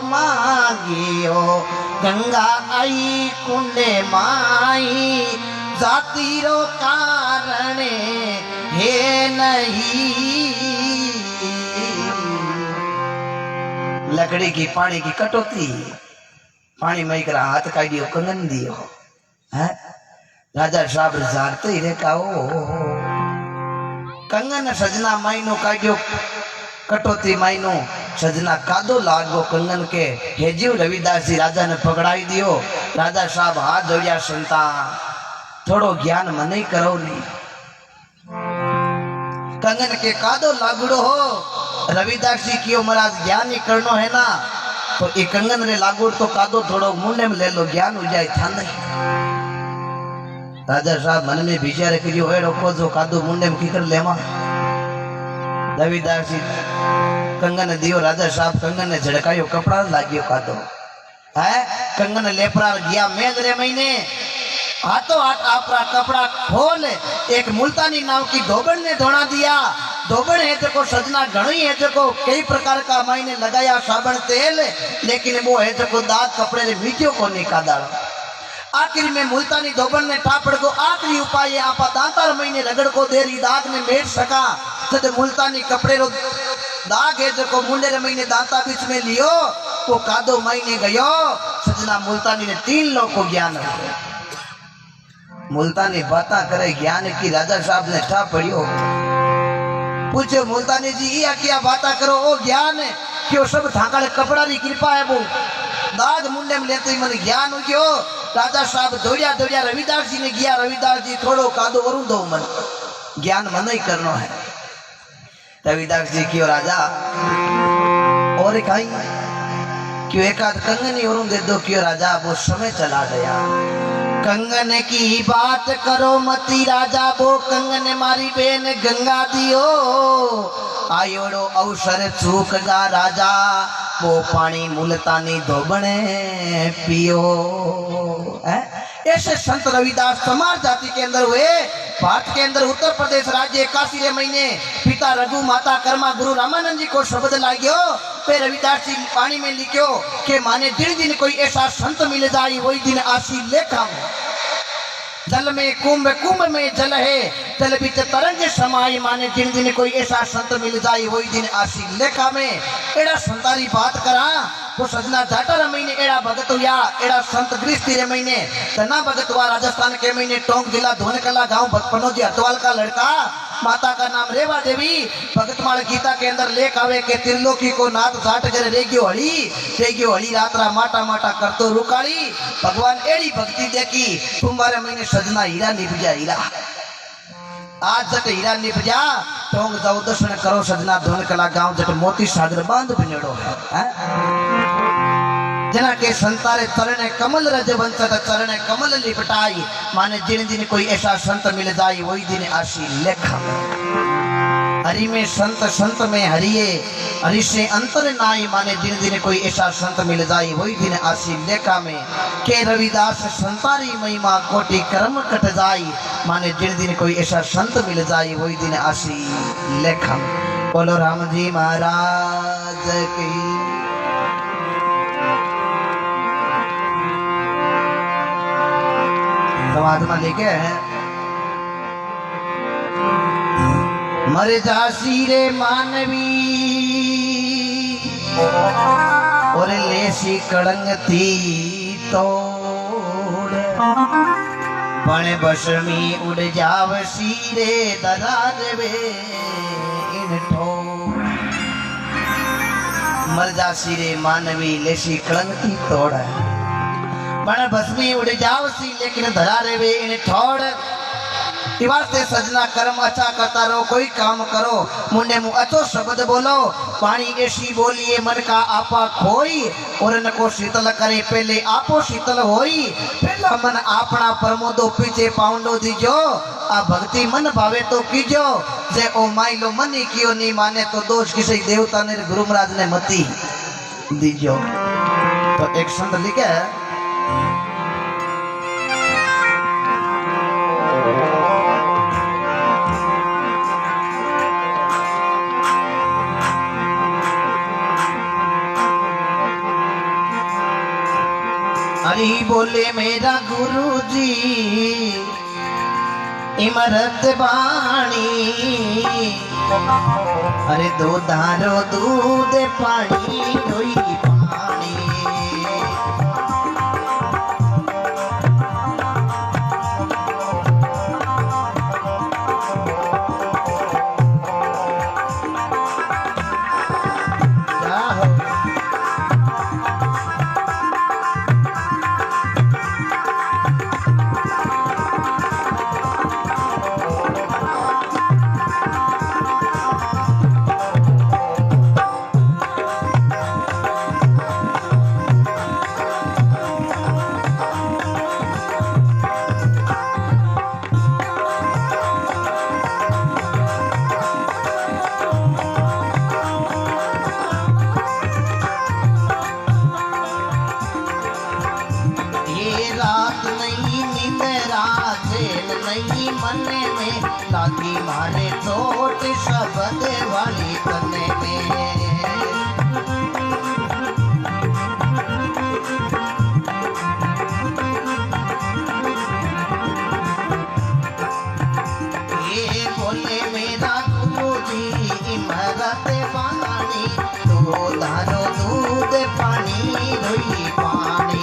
मांगियो गंगा आई कुंडे माई जाति रो कारण हे नहीं। लकड़ी की पानी की कटौती पानी में करा हाथ काटियो कंगन दियो है। राजा साहब जानते ही रे काओ कंगन सजना माइनो काटियो कटौती माइनो सजना कादो लागो कंगन के हेजियो। रविदास जी राजा ने पकड़ाई दियो। राजा साहब हाथ जोड़िया संता थोड़ो ज्ञान मन ही करो नी कंगन के कादो लागुड़ो हो। रविदास जी क्यों महाराज ज्ञान ही करनो है ना तो ये कंगन रे लागुड़ तो कादो थोड़ो मुंडे में ले लो ज्ञान हो जाए था नहीं। राजा साहब मन में विचार करियो एड़ो को जो कादो मुंडे में किकर लेवा। रविदास जी कंगन दियो राजा साहब कंगन ने झड़कायो कपड़ा लागियो कादो है। कंगन लेपरा गया मेल रे महीने हाथों हाथ आपरा कपड़ा खोल एक मुल्तानी नाव की धोबन ने धोना दिया। धोबन है जो सजना घणी है जो कई प्रकार का मायने लगाया साबन तेल लेकिन वो है जो दाग कपड़े ने मीठियो को निकाल। आखिर में मुल्तानी धोबन ने टापड़ को आखिरी उपाय आपा दांतार महीने रगड़ को देरी दाग ने मेट सका तो मुल्तानी कपड़े रो दाग है जो मुंडे रे महीने दांता बीच में लियो वो कादो महीने गयो। सजना मुल्तानी ने 3 लोग को ज्ञान मुल्तानी बाता करे ज्ञान की। राजा साहब ने ठा पड़ियो पूछो मुल्तानी जी ये क्या बाता करो ओ ज्ञान क्यों सब थाकाले कपड़ा री कृपा है वो दाग मुंडे में लेते ही मन ज्ञान हो गयो। राजा साहब दौड़िया दौड़िया रविदास जी ने गया। रविदास जी थोड़ो कादो वरुण दो मन ज्ञान मन ही करनो है। रविदास जी क्यों राजा और कहीं क्यों एक आध कंगन ही और दे दो क्यों राजा वो समय चला गया। कंगन की बात करो मती राजा वो कंगन मारी बेन गंगा दियो आयोड़ो अवसर चूक गा राजा वो पानी मुल्तानी धोबने पियो। ऐसे संत रविदास समाज जाति के अंदर हुए। भारत के अंदर उत्तर प्रदेश राज्य काशी रे महीने पिता रघु माता कर्मा गुरु रामानंद जी को शब्द लाग्यो पे रविदास जी पानी में लिखियो के माने दिन दिन कोई ऐसा संत मिल जाए वही दिन आशी लेखा जल में कुंभ कुंभ में जल है जल बीच तरंग समाई माने दिन दिन कोई ऐसा संत मिल जाए वही दिन आशी लेखा में एड़ा संतारी बात करा वो सजना जाटर महीने एड़ा भगत हुआ एड़ा संत गृहस्थी रे महीने तना भगत हुआ राजस्थान के महीने टोंक जिला धोनकला गांव भटपनोजी हरद्वाल का लड़का माता का नाम रेवा देवी भगतमाल गीता के अंदर लेख आवे के त्रिलोकी को नाथ साठ करे रेगियो हड़ी रात्रा माटा माटा करतो रुकाली भगवान एड़ी भक्ति देखी तुम्हारे महीने सजना हीरा निभजा हीरा आज जट हीरा निभजा टोंग जाओ दर्शन करो सजना धोनकला गांव जट मोती सागर बांध बनेड़ो है जना के संतारे चरणे कमल रज वंशत चरणे कमल लिपटाई माने जिन दिन कोई ऐसा संत मिल जाए वही दिन आशी लेखा हरि में संत में हरिये हरि से अंतर नाई माने जिन दिन कोई ऐसा संत मिल जाए वही दिन आशी लेखा में के रविदास संतारी महिमा कोटि कर्म कट जाई माने जिन दिन कोई ऐसा संत मिल जाए वही दिन आशी लेखा। बोलो राम जी महाराज की। समाधमा लेके मर जासी रे मानवी और लेसी कड़ंगती तोड़ बण बसमी उड़ जावसी रे दरार वे इन ठोड़ मर जासी रे मानवी लेसी कड़ंगती तोड़ बण भस्मी उड़ जावसी लेकिन धरा रे वे इन ठोड़ वास्ते सजना कर्म अच्छा करता रहो कोई काम करो मुंडे मुंह अच्छो शब्द बोलो पानी ऐसी बोलिए मन का आपा खोई और न को शीतल करे पहले आपो शीतल होई पहला मन आपना प्रमोदो पीछे पाउंडो दीजो आ भक्ति मन भावे तो कीजो जे ओ माइलो मनी कियो नहीं माने तो दोष किसी देवता ने गुरु महाराज ने मती दीजो। तो एक संत लिखे हरि बोले मेरा गुरुजी इमरत बाणी अरे दो धारो दूध पानी धोई पानी नहीं मन में लागी मारे चोट शब्द वाली तने में ये बोले मेरा गुरुजी इमरत बानी तो धारो दूध पानी धोई पानी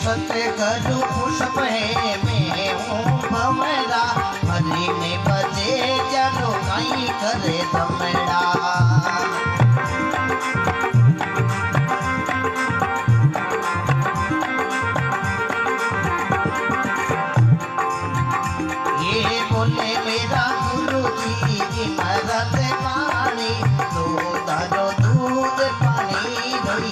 सतगुरु पुष्प है मैं हूँ भमरा हरि में बजे चलो कहीं करे तमड़ा ये बोले मेरा गुरुजी इमरत पानी तो धारो दूध पानी धोई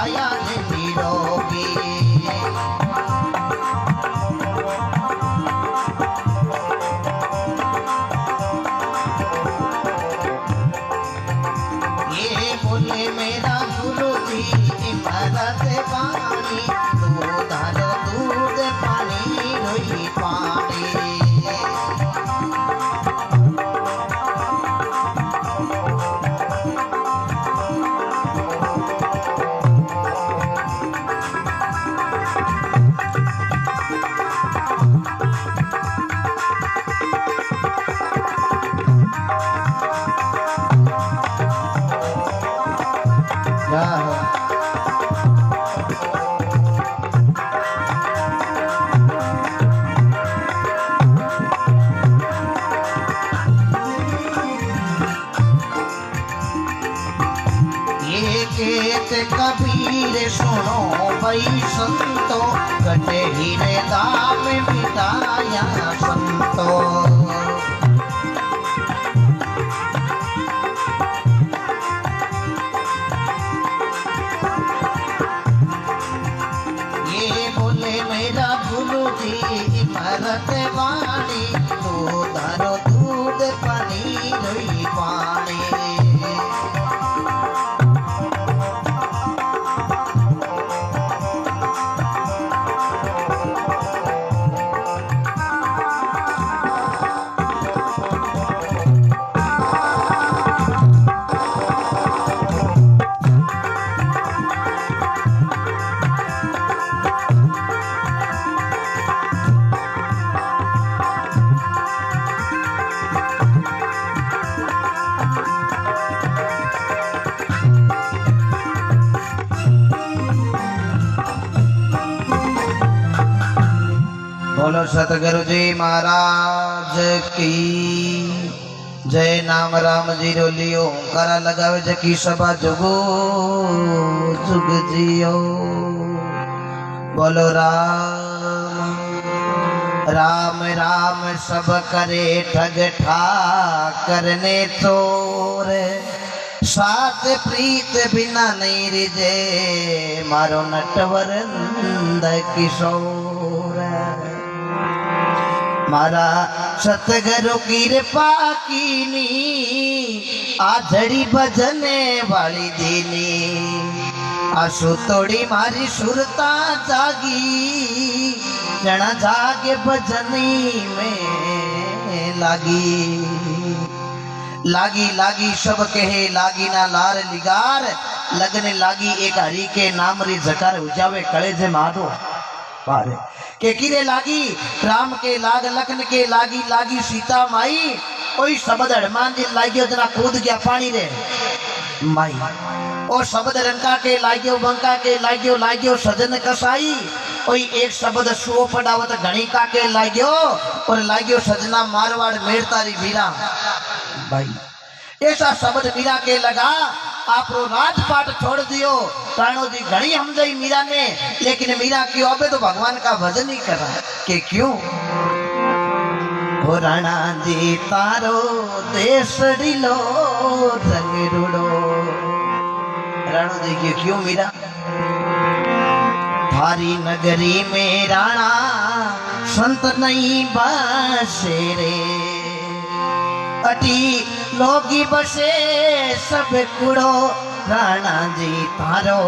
काया निरोगी। ये बोले मेरा गुरु जी इमरत वाणी, दूध हरो दूध पानी रोई पानी। कबीर सुनो भाई संतो, कटे हीरे दाम मिटाया संतो। ये बोले मेरा गुरु जी इमरत वाणी, दूध हरो दूध पानी रोई पानी। बोलो सतगुरु जी महाराज की जय। नाम राम जी रो लियो करा लगावे जकी सभा जुगो जुग जियो। बोलो राम राम राम सब करे ठग ठाकरने चोर, साथ प्रीत बिना नहीं रिजे मारो नटवर नंद किशोर। मारा सतगुरु कृपा कीनी आधड़ी भजने वाली दीनी, आंसू तोड़ी मारी सुरता जागी, जना जागे भजनी में लागी। लागी लागी सब कहे लागी ना लार लिगार, लगने लागी एक हरी के नाम री जकार उजावे कलेजे मारो पारे। के किरे लागी राम के लाग लखन के लागी, लागी सीता माई ओई शब्द हनुमान जी लागियो जना कूद गया पानी रे माई। ओ शब्द रंका के लागियो बंका के लागियो, लागियो सजन कसाई ओई एक शब्द सुओ पड़ावत गणिका के लागियो, और लागियो सजना मारवाड़ मेड़तारी वीरा भाई। ऐसा शब्द मीरा के लगा, आप राजपाट छोड़ दियो। प्राणो जी घनी हमजाई मीरा ने, लेकिन मीरा क्यों अबे तो भगवान का भजन ही कर रहा है कि क्यों। हो राणा जी तारो देश डिलो रंग रुड़ो। राणो जी की क्यों मीरा, थारी नगरी में राणा संत नहीं बसे रे, अटी लोगी बसे सब कुड़ो। राणा जी तारो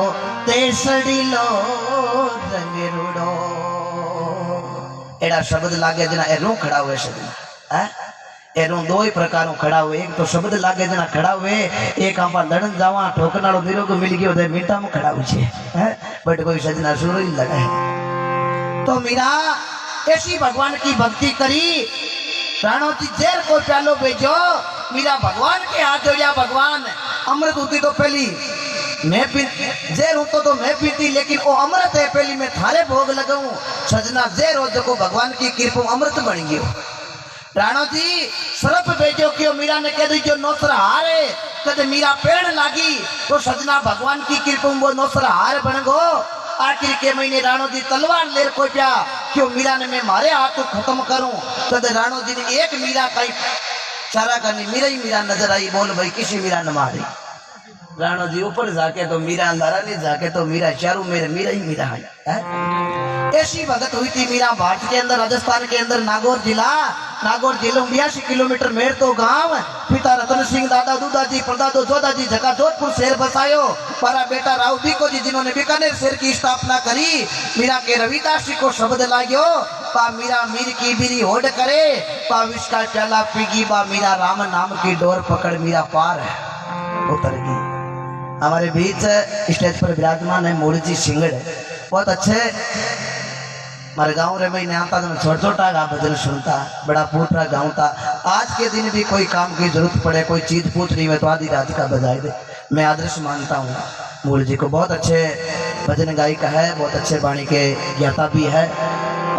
तेसड़ी लो रंग रुड़ो। एड़ा शब्द लागे जना एरू खड़ा हुए सजना है। एरू दो ही प्रकारों खड़ा हुए, एक तो शब्द लागे जना खड़ा हुए, एक आप लड़न जावा ठोकनाड़ो निरोग मिल गयो दे मीठा में खड़ा हुए है, बट कोई सजना सुर ही लगा है। तो मीरा ऐसी भगवान की भक्ति करी, राणो जी जेर को प्यालो भेजो, मीरा भगवान के हाथ जोड़िया। भगवान अमृत होती तो पहली मैं पी, जेर होतो तो मैं पीती, लेकिन वो अमृत है पहली मैं थारे भोग लगाऊं। सजना जेर हो जो भगवान की कृपा अमृत बन गयो। राणो जी सरप भेजो क्यों, मीरा ने कह दी जो नौसर हारे कदे मीरा पेड़ लागी, तो सजना भगवान की कृपा वो नौसर हार बन गो। आखिर के महीने राणो जी तलवार लेर को प्या क्यों मीरा ने मैं मारे हाथ तो खत्म करूं। तद राणो जी ने एक मीरा का चारा करनी, मीरा ही मीरा नजर आई। बोल भाई किसी मीरा न मारी राणो जी ऊपर जाके तो मीरा अंधारा नहीं जाके तो मीरा चारू मेरे मीरा ही मीरा है। ऐसी भगत हुई थी मीरा भारत के अंदर राजस्थान के अंदर नागौर जिला 82 किलोमीटर मेर तो गांव पिता रतन सिंह दादा दूदाजी परदादो जोदाजी जगह जोधपुर शहर बसायो para बेटा राव बीको जी जिन्होंने बीकानेर शहर की स्थापना करी। मीरा के रविदास जी को शब्द लाग्यो पा मीरा मीर की बीरी होड़ करे पा विष का प्याला पीगी बा मीरा राम नाम की डोर पकड़ मीरा पार है उतर गई। हमारे बीच स्टेज पर विराजमान है मूर्ति जी सिंगड़ बहुत अच्छे। हमारे गाँव रे मैं आता तो मैं छोटा छोटा गा भजन सुनता बड़ा पूरा गाँव था। आज के दिन भी कोई काम की जरूरत पड़े कोई चीज पूछ रही है तो आधी रात का बजाए दे मैं आदर्श मानता हूँ। मूल जी को बहुत अच्छे भजन गायिका है बहुत अच्छे वाणी के ज्ञाता भी है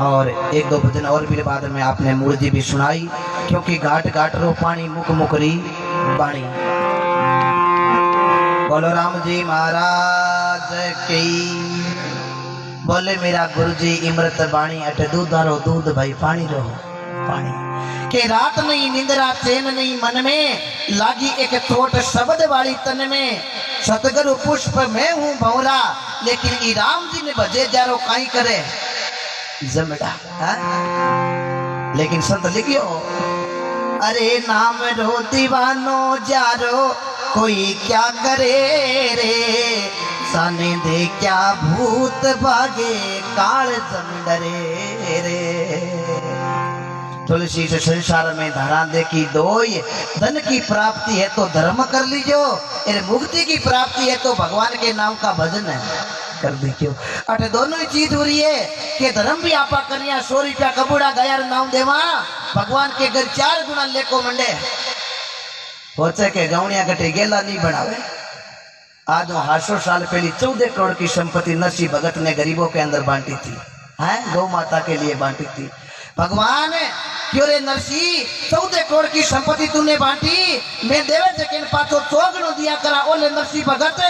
और एक दो भजन और भी बाद में आपने मूल जी भी सुनाई क्योंकि घाट घाट रो पानी मुख मुकरी पानी। बोलो राम जी महाराज की बोले मेरा गुरु जी इमृत बाणी अट दूधारो दूध भाई पानी रहो पानी के रात नहीं निंद्रा चैन नहीं मन में लागी एक थोट शब्द वाली तन में सतगुरु पुष्प मैं हूँ भौरा लेकिन ई राम जी ने भजे जारो काई करे जमड़ा लेकिन संत लिखियो अरे नाम रो दीवानो जारो कोई क्या करे रे साने दे क्या भूत भागे काल जमडरे रे। तुलसी से संसार में धारा देखी दोय धन की प्राप्ति है तो धर्म कर लीजो मुक्ति की प्राप्ति है तो भगवान के नाम का भजन है कर देखियो। अटे दोनों ही चीज हो रही है कि धर्म भी आपा करिया 100 रुपया कबूड़ा गया नाम देवा भगवान के घर 4 गुना लेको मंडे होचे के गौनिया गटे गेला नहीं बनावे। आज 800 साल पहले 14 करोड़ की संपत्ति नरसिंह भगत ने गरीबों के अंदर बांटी थी है गौ माता के लिए बांटी थी। भगवान क्यों रे नरसिंह 14 करोड़ की संपत्ति तूने बांटी मैं देवे जकेन पाछो 100 गुना दिया करा ओले नरसिंह भगत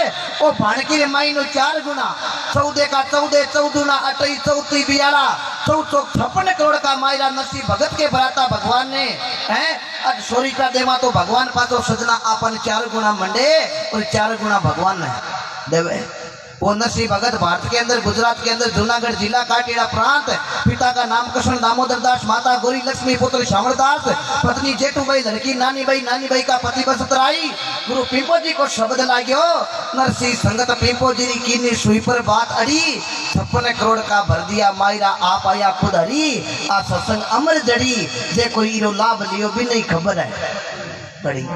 ओ भाणकी रे माई नो 4 गुना 14 का 14 14 28 34 42 56 करोड़ का मायरा नरसिंह भगत के बराता भगवान ने है आज 100 रुपया देवा तो भगवान पाछो सजना आपन 4 गुना मंडे और 4 गुना भगवान ने देवे। वो नरसिंह भगत भारत के अंदर गुजरात के अंदर जूनागढ़ जिला काटेड़ा प्रांत पिता का नाम कृष्ण दामोदर दास माता गौरी लक्ष्मी पुत्र श्यामल दास पत्नी जेठूबाई लड़की नानी बाई का पति बसतराई गुरु पिंपो जी को शब्द लाग्यो नरसिंह संगत पिंपो जी की सुई पर बात अड़ी 56 करोड़ का भर दिया मायरा आप आया खुद हरी आ सत्संग अमर जड़ी जे कोई इरो लाभ लियो भी नहीं खबर है बड़ी।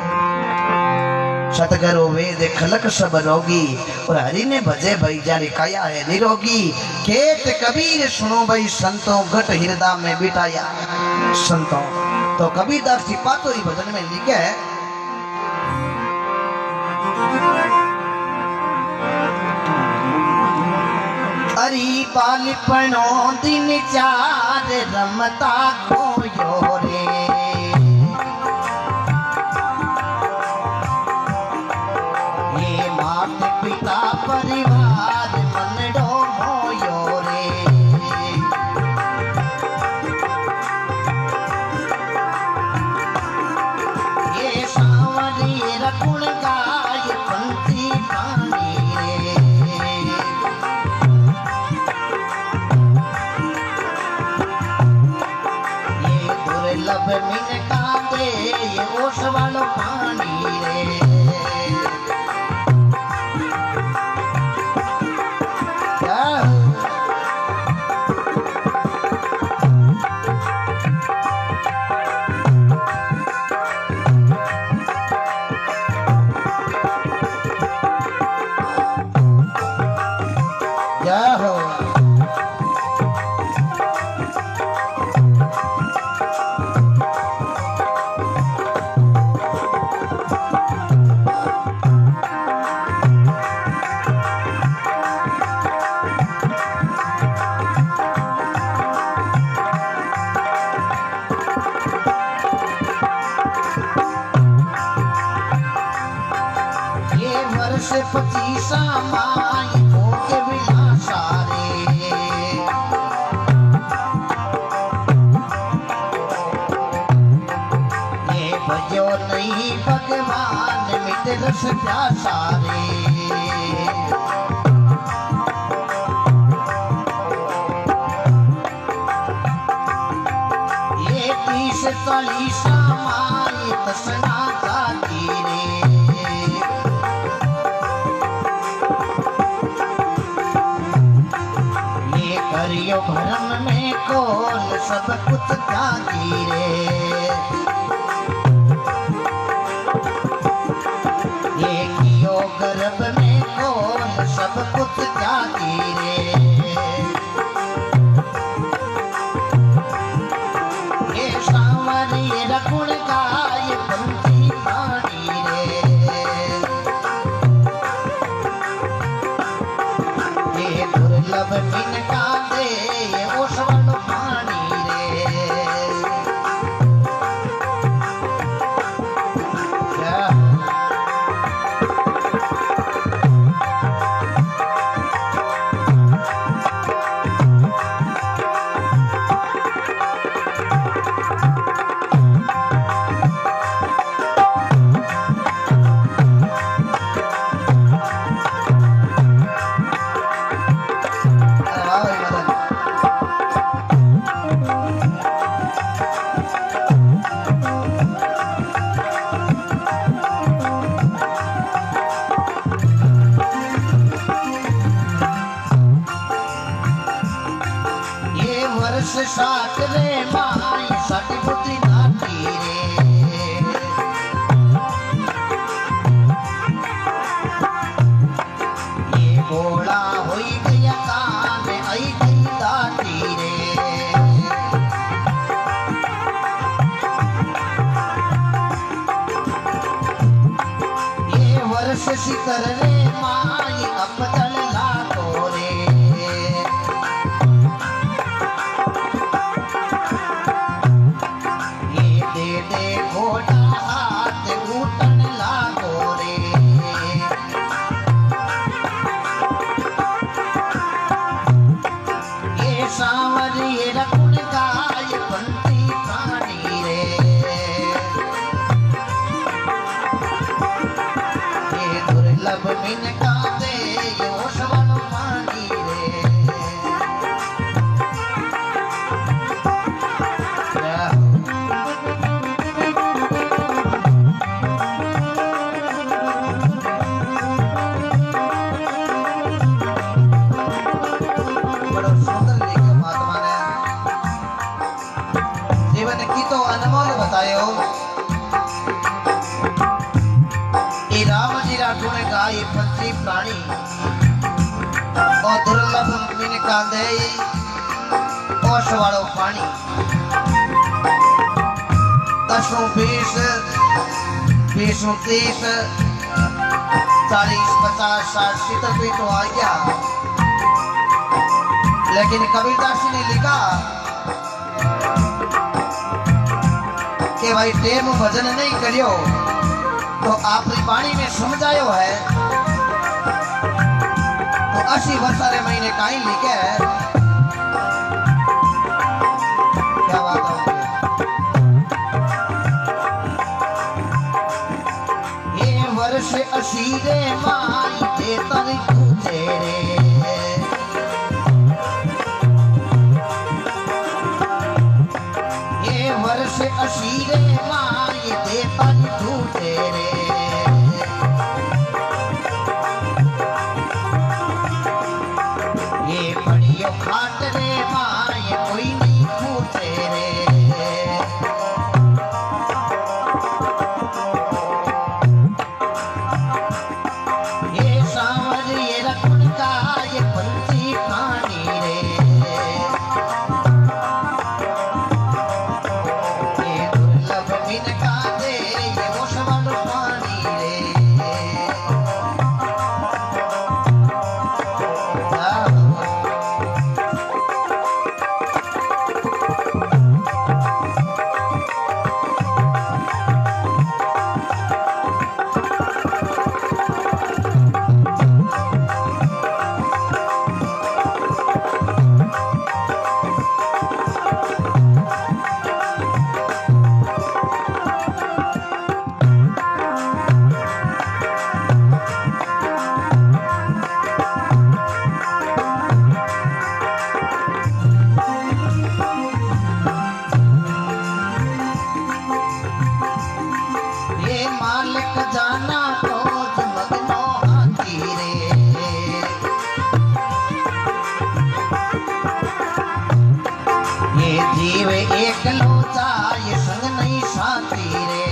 सतगुरु वेद खलक सब रोगी और हरि ने भजे भाई जारी काया है निरोगी खेत कबीर सुनो भाई संतों घट हृदय में बिठाया संतों। तो कबीरदास जी पातोरी भजन में लिखे है अरी बालपनो दिन 4 रमता खोयो रे पिता परिवार मनडो मोयो रे ये सावरी रकुण गाय पंथी पानी रे ये दुर्लभ मिन कांदे ये ओस वालो पानी रे। वर्ष 25 माई के विलासा रे ये भजो नहीं भगवान दिल से प्यासा रे। ये 30-40 माई तसना जाती रे। ये करियो भरम में कौन सब कुछ जाती रे। गर्भ में कौन सब कुछ जाती रे। ये सांवर ये रकुण गाय पंथी प्राणी रे। ये दुर्लभ तिनका दे वो स्वर्ण पानी रे। साथ रे माई साथी बुद्धि नाती रे। ये बोला होई गया कान आई गई दाती रे। ये वर्ष सितर रे माई अब चल लागो रे। घोड़ा हाथ घूटन लागो रे। ये सांवर ये रकुण गाय पंथी प्राणी रे। ये दुर्लभ मिनका दे यो स्वर्ण पानी रे। बतायो राम जी राठौड़ गाय पंथी प्राणी और दुर्लभ मिन कांदे ओश वालो पानी। 10 20 20 30 40 50 60 70 भी तो आ गया। लेकिन कबीरदास जी ने लिखा कि भाई टेम भजन नहीं करियो तो आपकी वाणी में समझायो है तो 80 वर्षारे महीने काई लिखे है। क्या बात है। ये वर्ष 80 रे माई दे तन तुझे रे। वर्ष 80 रे माई दे तन तुझे रे। ये बड़ियो खाट रे माई कोई नहीं पूछे रे। ये सांवर ये रकुण गाय जीव एक लोचा ये संग नहीं साथी रे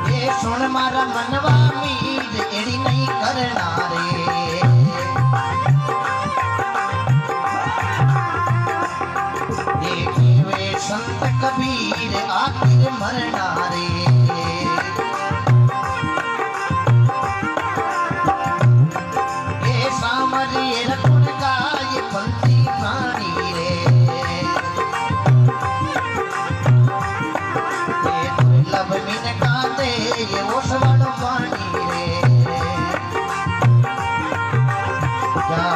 ये सुन मारा मनवा मीर एड़ी नहीं करना रे वे संत कबीर आखिर मरना रे ये सामरिए रखुन का ये पंथी प्राणी रे ये दुर्लभ मिन काते ये ओसवड़ पानी रे क्या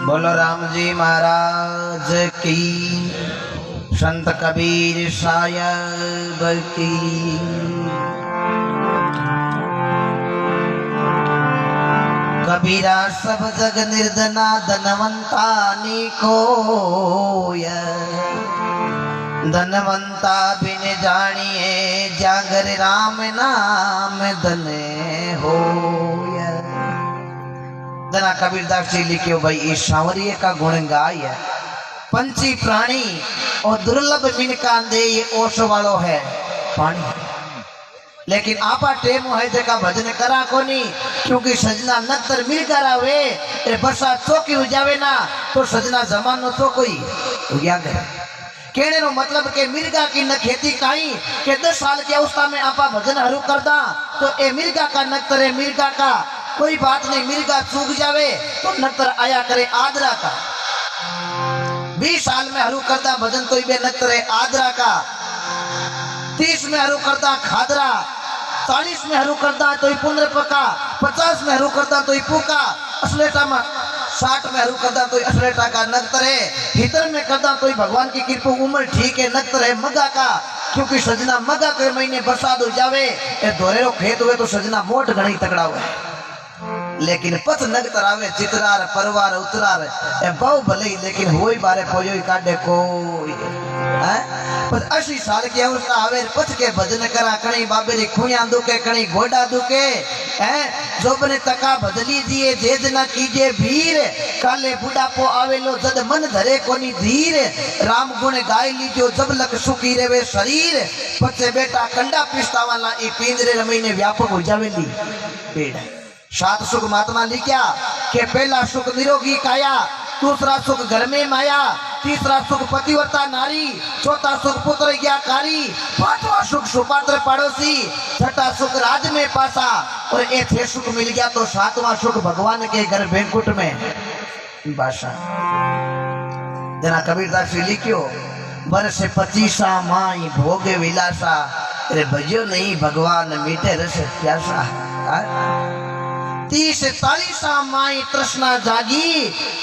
बोलो राम जी महाराज की संत कबीर साहिब की कबीरा सब जग निर्धना धनवंता निकोय धनवंता बिन जानिए जागर राम नाम धने होय। जना कबीरदास जी लिखे भाई इस सांवरिये का गुण गाय पंछी प्राणी और दुर्लभ मिनका दे ये ओस वालो है पानी लेकिन आपा टेम है जका भजन करा कोनी क्योंकि सजना नक्तर मिल करावे ए बरसात चौकी हो जावे ना तो सजना जमानो तो कोई उया गए कहने नो मतलब के मिर्गा की न खेती काई के 10 साल की अवस्था में आपा भजन हरू करदा तो ए मिर्गा का नक्तर है मिर्गा का कोई बात नहीं मिर्गा चूक जावे तो नक्तर आया करे आदरा का 20 साल में हरू करता भजन तो बे नक्तर है आदरा का 30 में हरू करता खादरा 40 में हरू करता तो पुनर पका 50 में हरू करता तो पुका असलेटा में 60 में हरू करता तो असलेटा का नक्तर है भीतर में करता तो भगवान की कृपा उम्र ठीक है नक्तर है मगा का क्योंकि सजना मगा के महीने बरसात हो जावे ए धोरेरो खेत हुए तो सजना मोट घणी तकड़ा हुए लेकिन पथ नग तरावे चितरार परवार उतरार ए बहु भले लेकिन होई बारे पोजोई काटे कोई हैं पर 80 साल की अवस्था आवे पथ के भजन करा कणी बाबेरी खुया दुके कणी गोडा दुके हैं जोबने तका बदली दिए जेज न कीजे भीर काले बुढ़ापो आवेलो जद मन धरे कोनी धीर राम गुण गाय लीजो जब लक सुखी रेवे शरीर पछे बेटा कंडा पिस्ता वाला ई पिंजरे रमीने व्यापक हो जावेली पेड़ 7 सुख महात्मा लिखा के पहला सुख निरोगी काया दूसरा सुख घर में माया तीसरा सुख पतिव्रता नारी चौथा सुख पुत्र ज्ञाकारी पांचवा सुख सुपात्र पड़ोसी छठा सुख राज में पासा और ये 6 सुख मिल गया तो 7वां सुख भगवान के घर बैंकुट में बासा। जना कबीरदास जी लिखियो बरस 25 माई भोगे विलासा अरे भजो नहीं भगवान मीठे रस प्यासा 30-40 माई तृष्णा जागी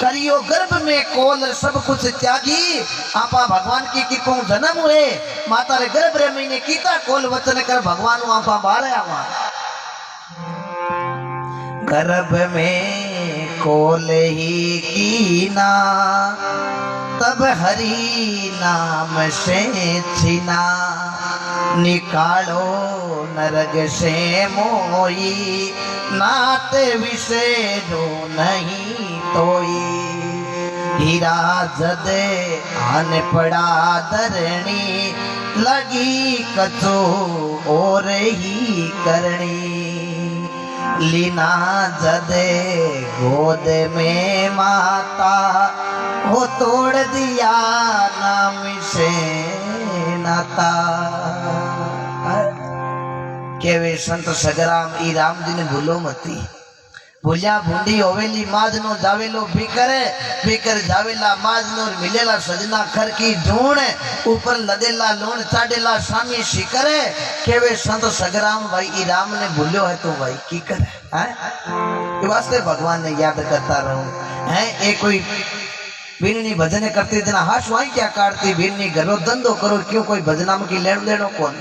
करियो गर्भ में कोल सब कुछ त्यागी आपा भगवान की कृपा जन्म हुए माता रे गर्भ रे महीने कीता कोल वचन कर भगवान आपा बारे आवा गर्भ में कोल ही कीना तब हरि नाम से छिना निकालो नरक से मोई नाते विषेदो नहीं तोई हीरा जदे आन पड़ा धरणी लगी कचो और ही करनी लीना जदे गोद में माता हो तोड़ दिया नाम से नाता के वे संत सगराम ई राम जी ने भूलो मती भूलिया भूंडी होवेली माज नो जावेलो बीकर जावेला माज नो मिलेला सजना खर की ढूंढ ऊपर लदेला लोन चाडेला स्वामी शिकर केवे संत सगराम भाई ई राम ने भूल्यो है तो भाई की करे हैं ये वास्ते भगवान ने याद करता रहूं हैं। एक कोई बीननी भजन करती जना हाश वाई क्या काटती बीननी घरो धंधो करो क्यों कोई भजना में की लेन देनो कौन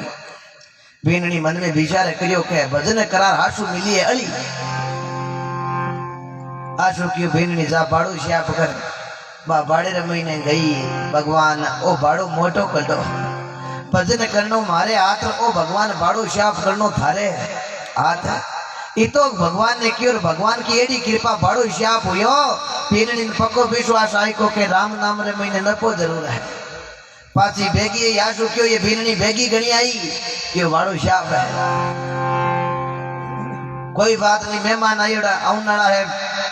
बीननी मन में विचार करियो के भजन करार हाशु मिली है अली आशु क्यों बीननी जा बाड़ू श्याप कर बा बाड़े रे महीने गई भगवान ओ बाड़ो मोटो कर दो भजन करनो मारे हाथ ओ भगवान बाड़ो श्याप करनो थारे हाथ ई तो भगवान ने की और भगवान की एडी कृपा बाड़ो श्याप हुयो बीननी पक्को विश्वास आई को के राम नाम रे महीने नपो जरूर है पाची भेगी आशु क्यों ये बीननी भेगी गणी आई ये बाड़ो श्याप है कोई बात नहीं मेहमान आयोड़ा आउनाड़ा है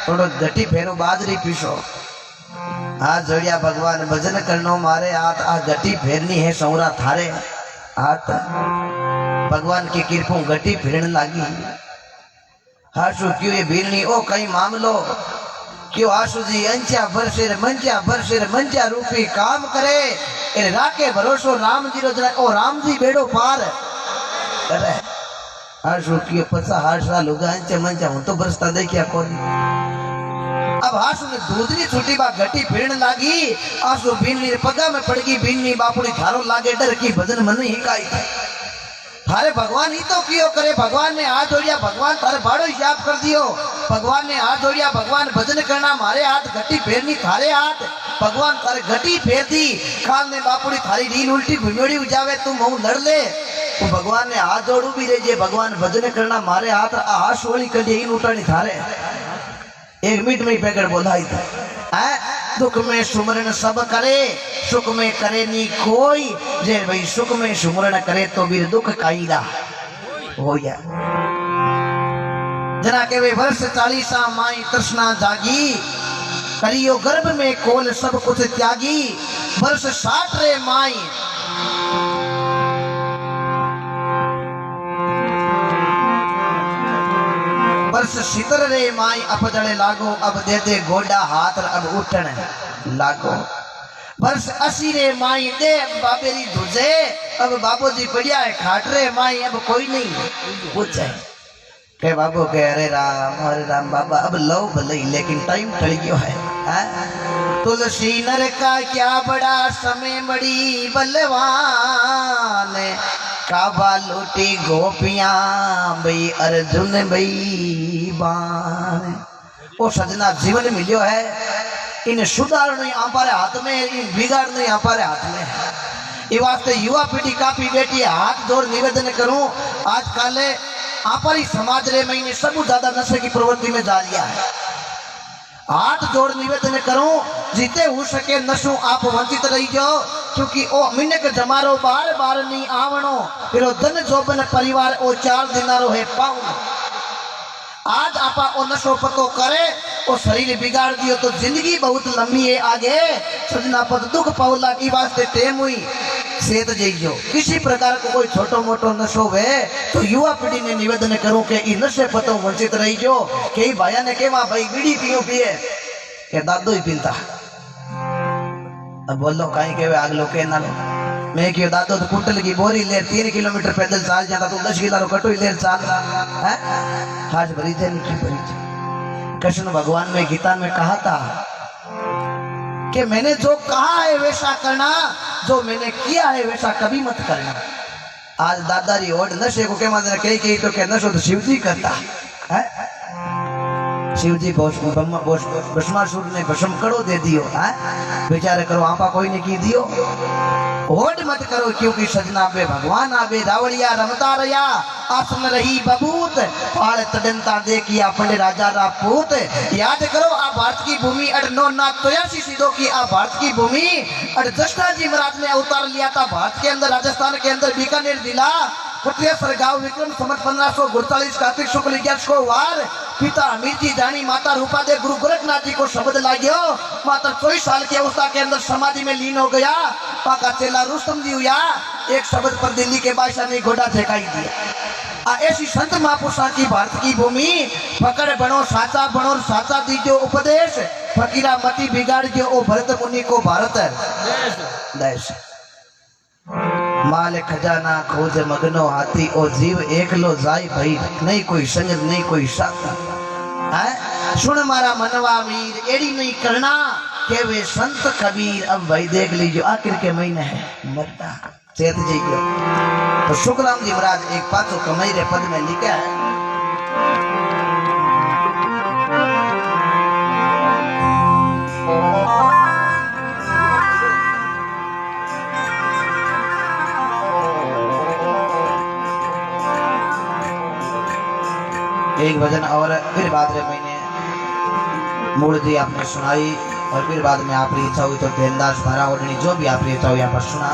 थोड़ो घटी फेरो बाजरी पीसो हाथ जोड़िया भगवान भजन करनो मारे हाथ आ घटी फेरनी है सौरा थारे हाथ भगवान की कृपा घटी फेरने लगी हाशु क्यों ये भीरनी ओ कई मामलो क्यों आशु जी अंचा बरसेर मंचा रूपी काम करे ए राके भरोसो राम जी रो ओ राम जी बेड़ो पार करे हाशु क्यों 50 साल हो गए अंचा मंचा हूं तो बरसता देखिया कौन अब हाशु ने दूसरी छुट्टी बा घटी फिरने लागी आशु बीननी पगा में पड़ गई बीननी बापुड़ी थारो लागे डर की भजन मन ही काई थारे भगवान ही तो कियो करे भगवान ने हाथ जोड़िया भगवान थारे बाड़ो याद कर दियो भगवान ने हाथ जोड़िया भगवान भजन करना मारे हाथ घटी फेरनी थारे हाथ भगवान थारे घटी फेर दी काल ने बापुड़ी थारी रील उल्टी घुमोड़ी उजावे तुम हूं लड़ ले तो भगवान ने हाथ जोड़ू भी रेजे भगवान भजन करना मारे हाथ हाश वाली कड़ी इन उठानी थारे 1 मिनट में ही पैकेट बोलाई था दुख में सुमरन सब करे सुख में करे नी कोई जे भाई सुख में सुमरन करे तो भी दुख काईदा हो या जना के वे वर्ष 40 माई तृष्णा जागी करियो गर्भ में कोल सब कुछ त्यागी वर्ष 60 रे माई वर्ष 70 रे माई अब जड़े लागो अब दे दे गोडा हाथ अब उठन लागो वर्ष 80 रे माई दे बाबेरी धुजे अब बाबू जी बढ़िया है खाट रे माई अब कोई नहीं पूछे के बाबू के अरे राम बाबा अब लो भले लेकिन टाइम टल गयो है तुलसी नर का क्या बड़ा समय बड़ी बलवान काबा लूटी गोपियां बई अर्जुन बई बान ओ सजना जीवन मिलियो है इन सुधारने हमारे हाथ में इन बिगाड़ने हमारे हाथ में है ये वास्ते युवा पीढ़ी काफी बेटी हाथ जोड़ निवेदन करूं आजकल हमारी समाज रे महीने सब ज्यादा नशे की प्रवृत्ति में जा लिया है हाथ जोड़ निवेदन करूं जीते हो सके नशो आप वंचित रही जाओ क्योंकि ओ मिनक जमारो बार नहीं आवणो फिर धन जोबन परिवार ओ 4 दिनारो है पाऊं आज आपा ओ नशो पतो करे ओ शरीर बिगाड़ दियो तो जिंदगी बहुत लंबी है आगे सजना पद दुख पाउला की वास्ते टेम हुई सेहत जइयो किसी प्रकार को कोई छोटो मोटो नशो वे तो युवा पीढ़ी ने निवेदन करूं के ई नशे पतो वंचित रही जो कई भाया ने केवा भाई बीड़ी पियो पिए के दादो ही पीता अब बोलो कहीं के आग लो के ना लो मैं क्यों दादो तो कुंटल की बोरी ले 3 किलोमीटर पैदल चाल जाता तो 10 किलो कटो ले चाल है हाथ भरी थे निकी भरी थे कृष्ण भगवान में गीता में कहा था कि मैंने जो कहा है वैसा करना जो मैंने किया है वैसा कभी मत करना आज दादाजी ओड नशे को के माने कई तो के नशो तो शिवजी करता है शिवजी भस्मासुर ने भस्म करो दे दियो है बेचारे करो आपा कोई ने की दियो होट मत करो क्योंकि सजना बे भगवान आबे रावड़िया रमता रया आसन रही बबूत पाड़ तडनता देखिया पंडे राजा रा पूत याद करो आ भारत की भूमि 883 सीधो की आ भारत की भूमि 10 जी महाराज ने अवतार लिया था भारत के अंदर राजस्थान के अंदर बीकानेर जिला कुटियासर गांव विक्रम संवत 1548 कार्तिक शुक्ल 11 को वार पिता अमीर जी जानी माता रूपादेव गुरु गोरखनाथ जी को शब्द लाग्यो। माता 24 साल की अवस्था के अंदर समाधि में लीन हो गया। पाका चेला रुस्तम जी हुआ एक शब्द पर दिल्ली के बादशाह ने घोड़ा फेंकाई दिया। ऐसी संत महापुरुषों की भारत की भूमि पकड़ बनो साचा दीजो उपदेश फकीरा मती बिगाड़ जो ओ भरत मुनि को भारत देश माल खजाना खोज मगनो हाथी ओ जीव एकलो जाय भाई नहीं कोई संग नहीं कोई साथ है। सुन मारा मनवा वीर एड़ी नहीं करना के वे संत कबीर। अब भाई देख लीजिए आखिर के महीने है मरता चेत जी को तो शुक्राम जी महाराज एक पाचो कमाई रे पद में लिखा है। एक भजन और फिर बाद में मैंने मूल जी आपने सुनाई और फिर बाद में आपकी इच्छा हुई तो देनदास भरा ओढ़नी जो भी आपकी इच्छा हुई यहाँ पर सुना।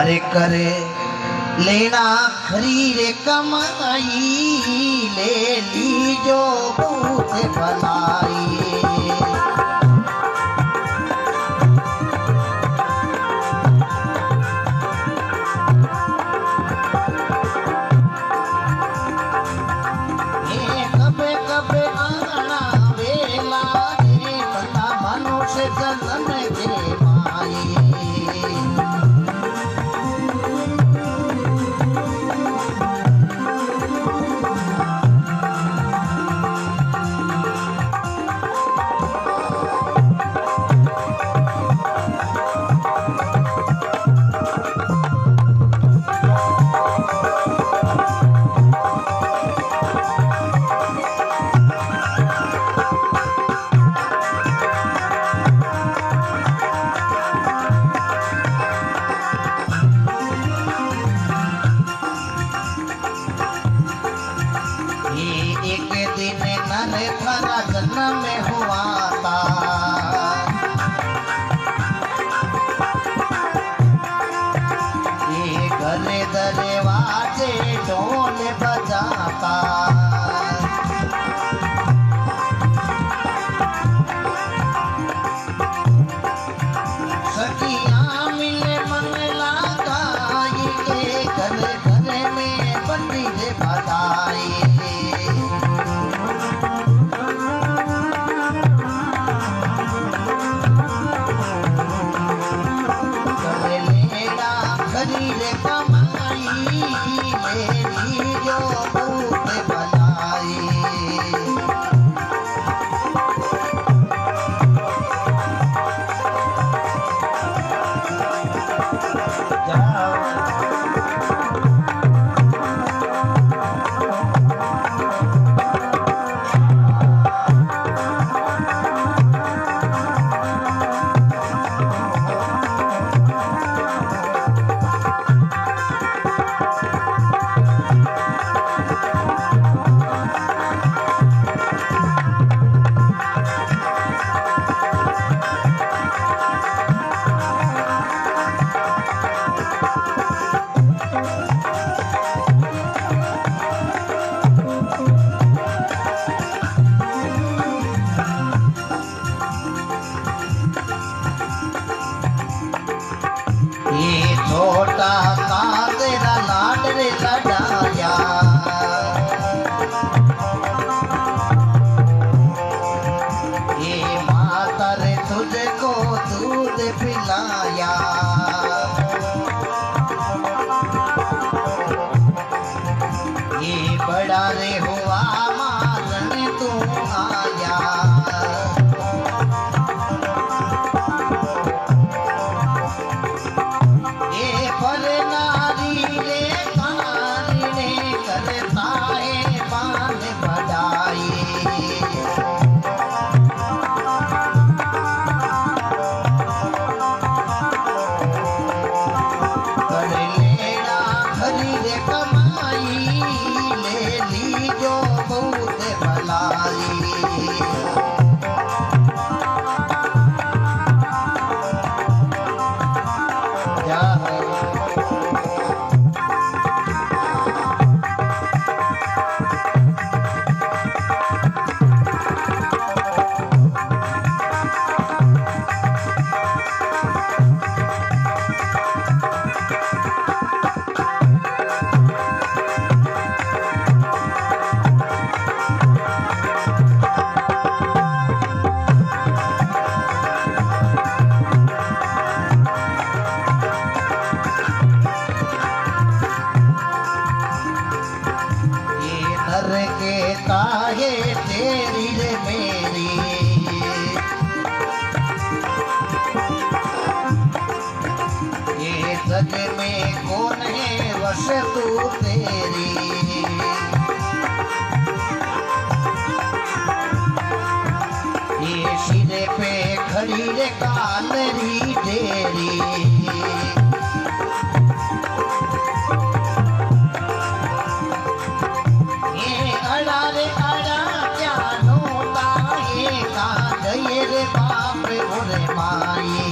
अरे करे लेना खरीरे कमाई ले ली जो बहुत बनाई। जग में कौन है वश तू तेरी। ये सिरे पे खड़ी रे कालरी तेरी। ये अड़ा रे अड़ा क्या नोता ये का गए रे बाप रे मोरे माई।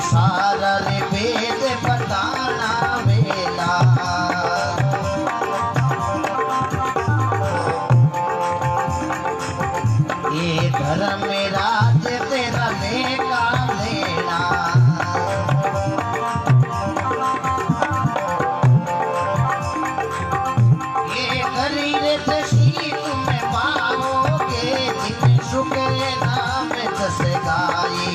सारा रे वेद बताना वेला। ये धर्म में राज तेरा लेगा लेना। ये करीरे दशी तुम्हें पाओगे जिन शुक्र नाम जस गाई।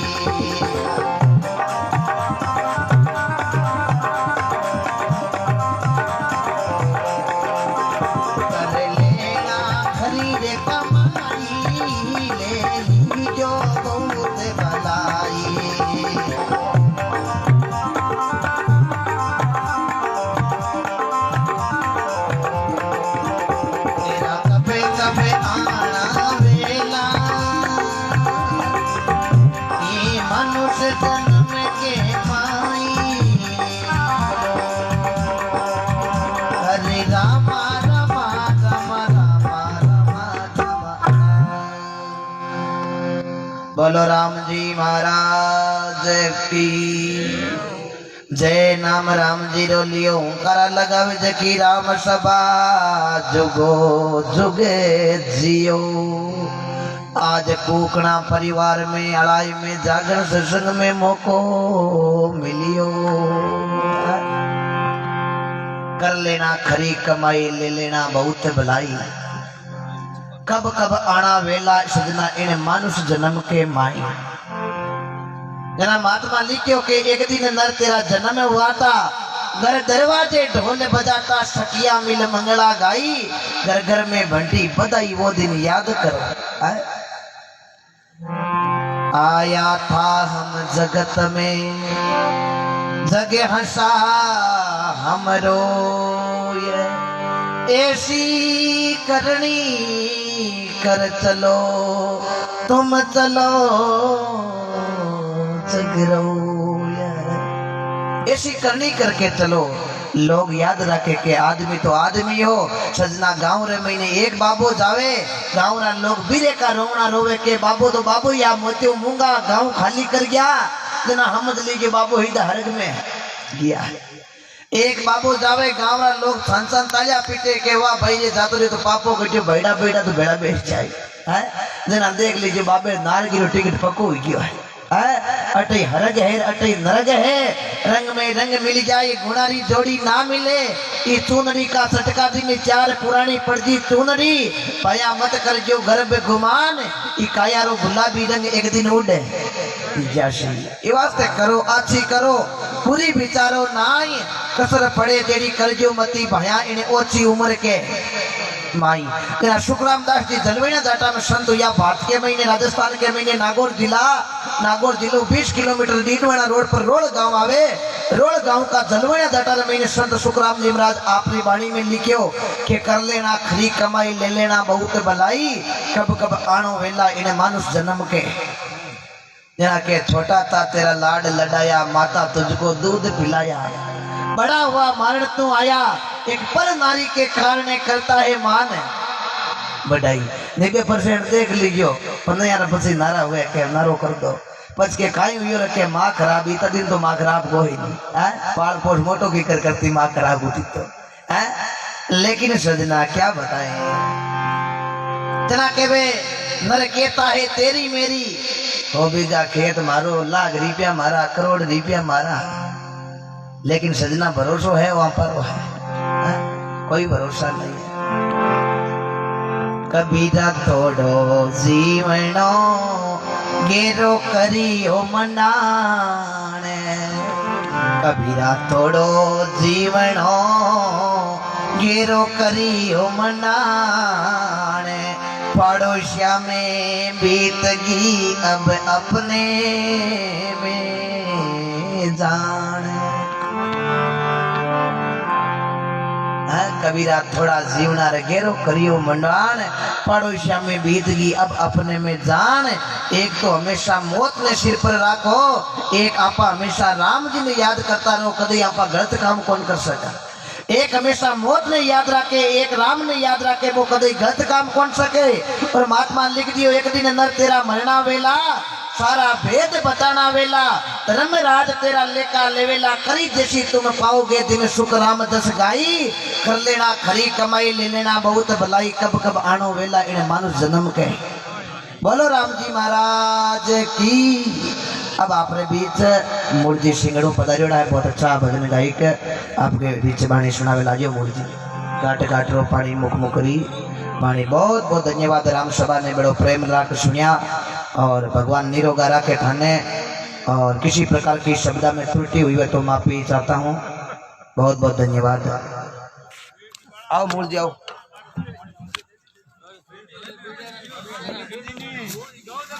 जन्म के माई हरे रामा रामा रामा रामा रामा रामा। बोलो राम जी महाराज की जय। नाम राम जी रो लियो ओंकारा लगावे जकी राम सभा जुगो जुगे जियो। आज कुकड़ा परिवार में अड़ाई में जागरण सत्संग में मौको मिलियो। कर लेना खरी कमाई ले लेना बहुत भलाई। कब कब आना वेला सजना इन मानुष जन्म के माई। जना महात्मा लिखियो के एक दिन नर तेरा जन्म हुआ था। घर दरवाजे ढोल बजाता सखिया मिल मंगला गाई। घर घर में घंटी बधाई वो दिन याद करो। आया था हम जगत में जगे हंसा हमरो ऐसी करनी कर चलो तुम चलो जगरो। ऐसी करनी करके चलो लोग याद रखे के आदमी तो आदमी हो। सजना गांव रे महीने एक बाबू जावे गांव ना लोग बीरे का रोना रोवे के बाबू तो बाबू या मोतियो मूंगा गांव खाली कर गया। जना हमद लीजिए बाबू ही हरग में गया। एक बाबू जावे गांव ना लोग संसन तालिया पीटे के वाह भाई ये जातो रे तो पापो कटियो बैठा बैठा तो बेड़ा बैठ जाए है। जना देख लीजिए बाबे नार की टिकट पक्को हो गयो है। अटई हरग है अटई नरग है। रंग में रंग मिल जाए गुणारी जोड़ी ना मिले। ये चुनरी का सटका दी में चार पुरानी पड़ती चुनरी। पाया मत कर जो घर में गुमान। ये कायारो गुलाबी रंग एक दिन उड़े ये वास्ते करो अच्छी करो पूरी विचारो नाई। कसर पड़े तेरी करजो मती भया इन्हें ओछी उम्र के माई। शुक्राम दास जी जलवेना जाटा में संत या भारत के महीने राजस्थान के महीने नागौर जिलो 20 किलोमीटर डीडवाना रोड पर रोड गांव आवे। रोड गांव का जलवेना जाटा में महीने संत शुक्राम जी महाराज अपनी वाणी में लिखियो कि कर लेना खरी कमाई ले लेना बहुत भलाई। कब कब आनो वेला इन्हें मानुष जन्म के। जना के छोटा था तेरा लाड लडाया माता तुझको दूध पिलाया। बड़ा हुआ मारण तू आया, एक पर नारी के कारण करता है मान बढ़ाई। 90% देख लीजियो 15 पसी नारा हुए के नारो कर दो पच के खाई हुई रखे माँ खराब इतना दिन तो माँ खराब को ही नहीं है पाल पोष मोटो की करती माँ खराब होती तो है। लेकिन सजना क्या बताए जना के वे नर कहता है तेरी मेरी हो बीघा खेत मारो लाख रुपया मारा करोड़ रुपया मारा, लेकिन सजना भरोसा है वहां पर है कोई भरोसा नहीं है। कबीरा थोड़ो जीवनो गेरो करियो मनाने, कबीरा थोड़ो जीवनो गेरो करियो मनाने, पड़ोसिया में बीतगी अब अपने में जाने। कबीरा थोड़ा जीवना रे गेरो करियो मंडान, पड़ोसिया में बीतगी अब अपने में जान। एक तो हमेशा मौत ने सिर पर रखो, एक आपा हमेशा राम जी ने याद करता रहो, कभी आपा गलत काम कौन कर सका। एक हमेशा मौत ने याद रखे, एक राम ने याद रखे, वो कभी गलत काम कौन सके। और महात्मा लिख दियो एक दिन नर तेरा मरना वेला, सारा भेद बताना वेला, धर्म राज तेरा लेका लेवेला, करी जैसी तुम पाओगे दिन सुख राम दस गाई, कर लेना खरी कमाई ले लेना बहुत भलाई, कब कब आनो वेला इन मानुष जन्म के। बोलो राम जी महाराज की। अब आपने बीच मूर्ति सिंगड़ो पधारियोड़ा है, बहुत अच्छा भजन गायक आपके बीच बाणी सुनावे लाजियो मूर्ति काट काट रो पानी मुख मुकरी पानी। बहुत बहुत धन्यवाद राम सभा ने बड़ो प्रेम राख सुनिया और भगवान निरोगा राखे थाने। और किसी प्रकार की शब्द में त्रुटि हुई है तो माफी चाहता हूँ। बहुत बहुत धन्यवाद। आओ मूर्ति आओ।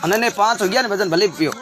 અને 5 हो गया ने भजन भले पियो।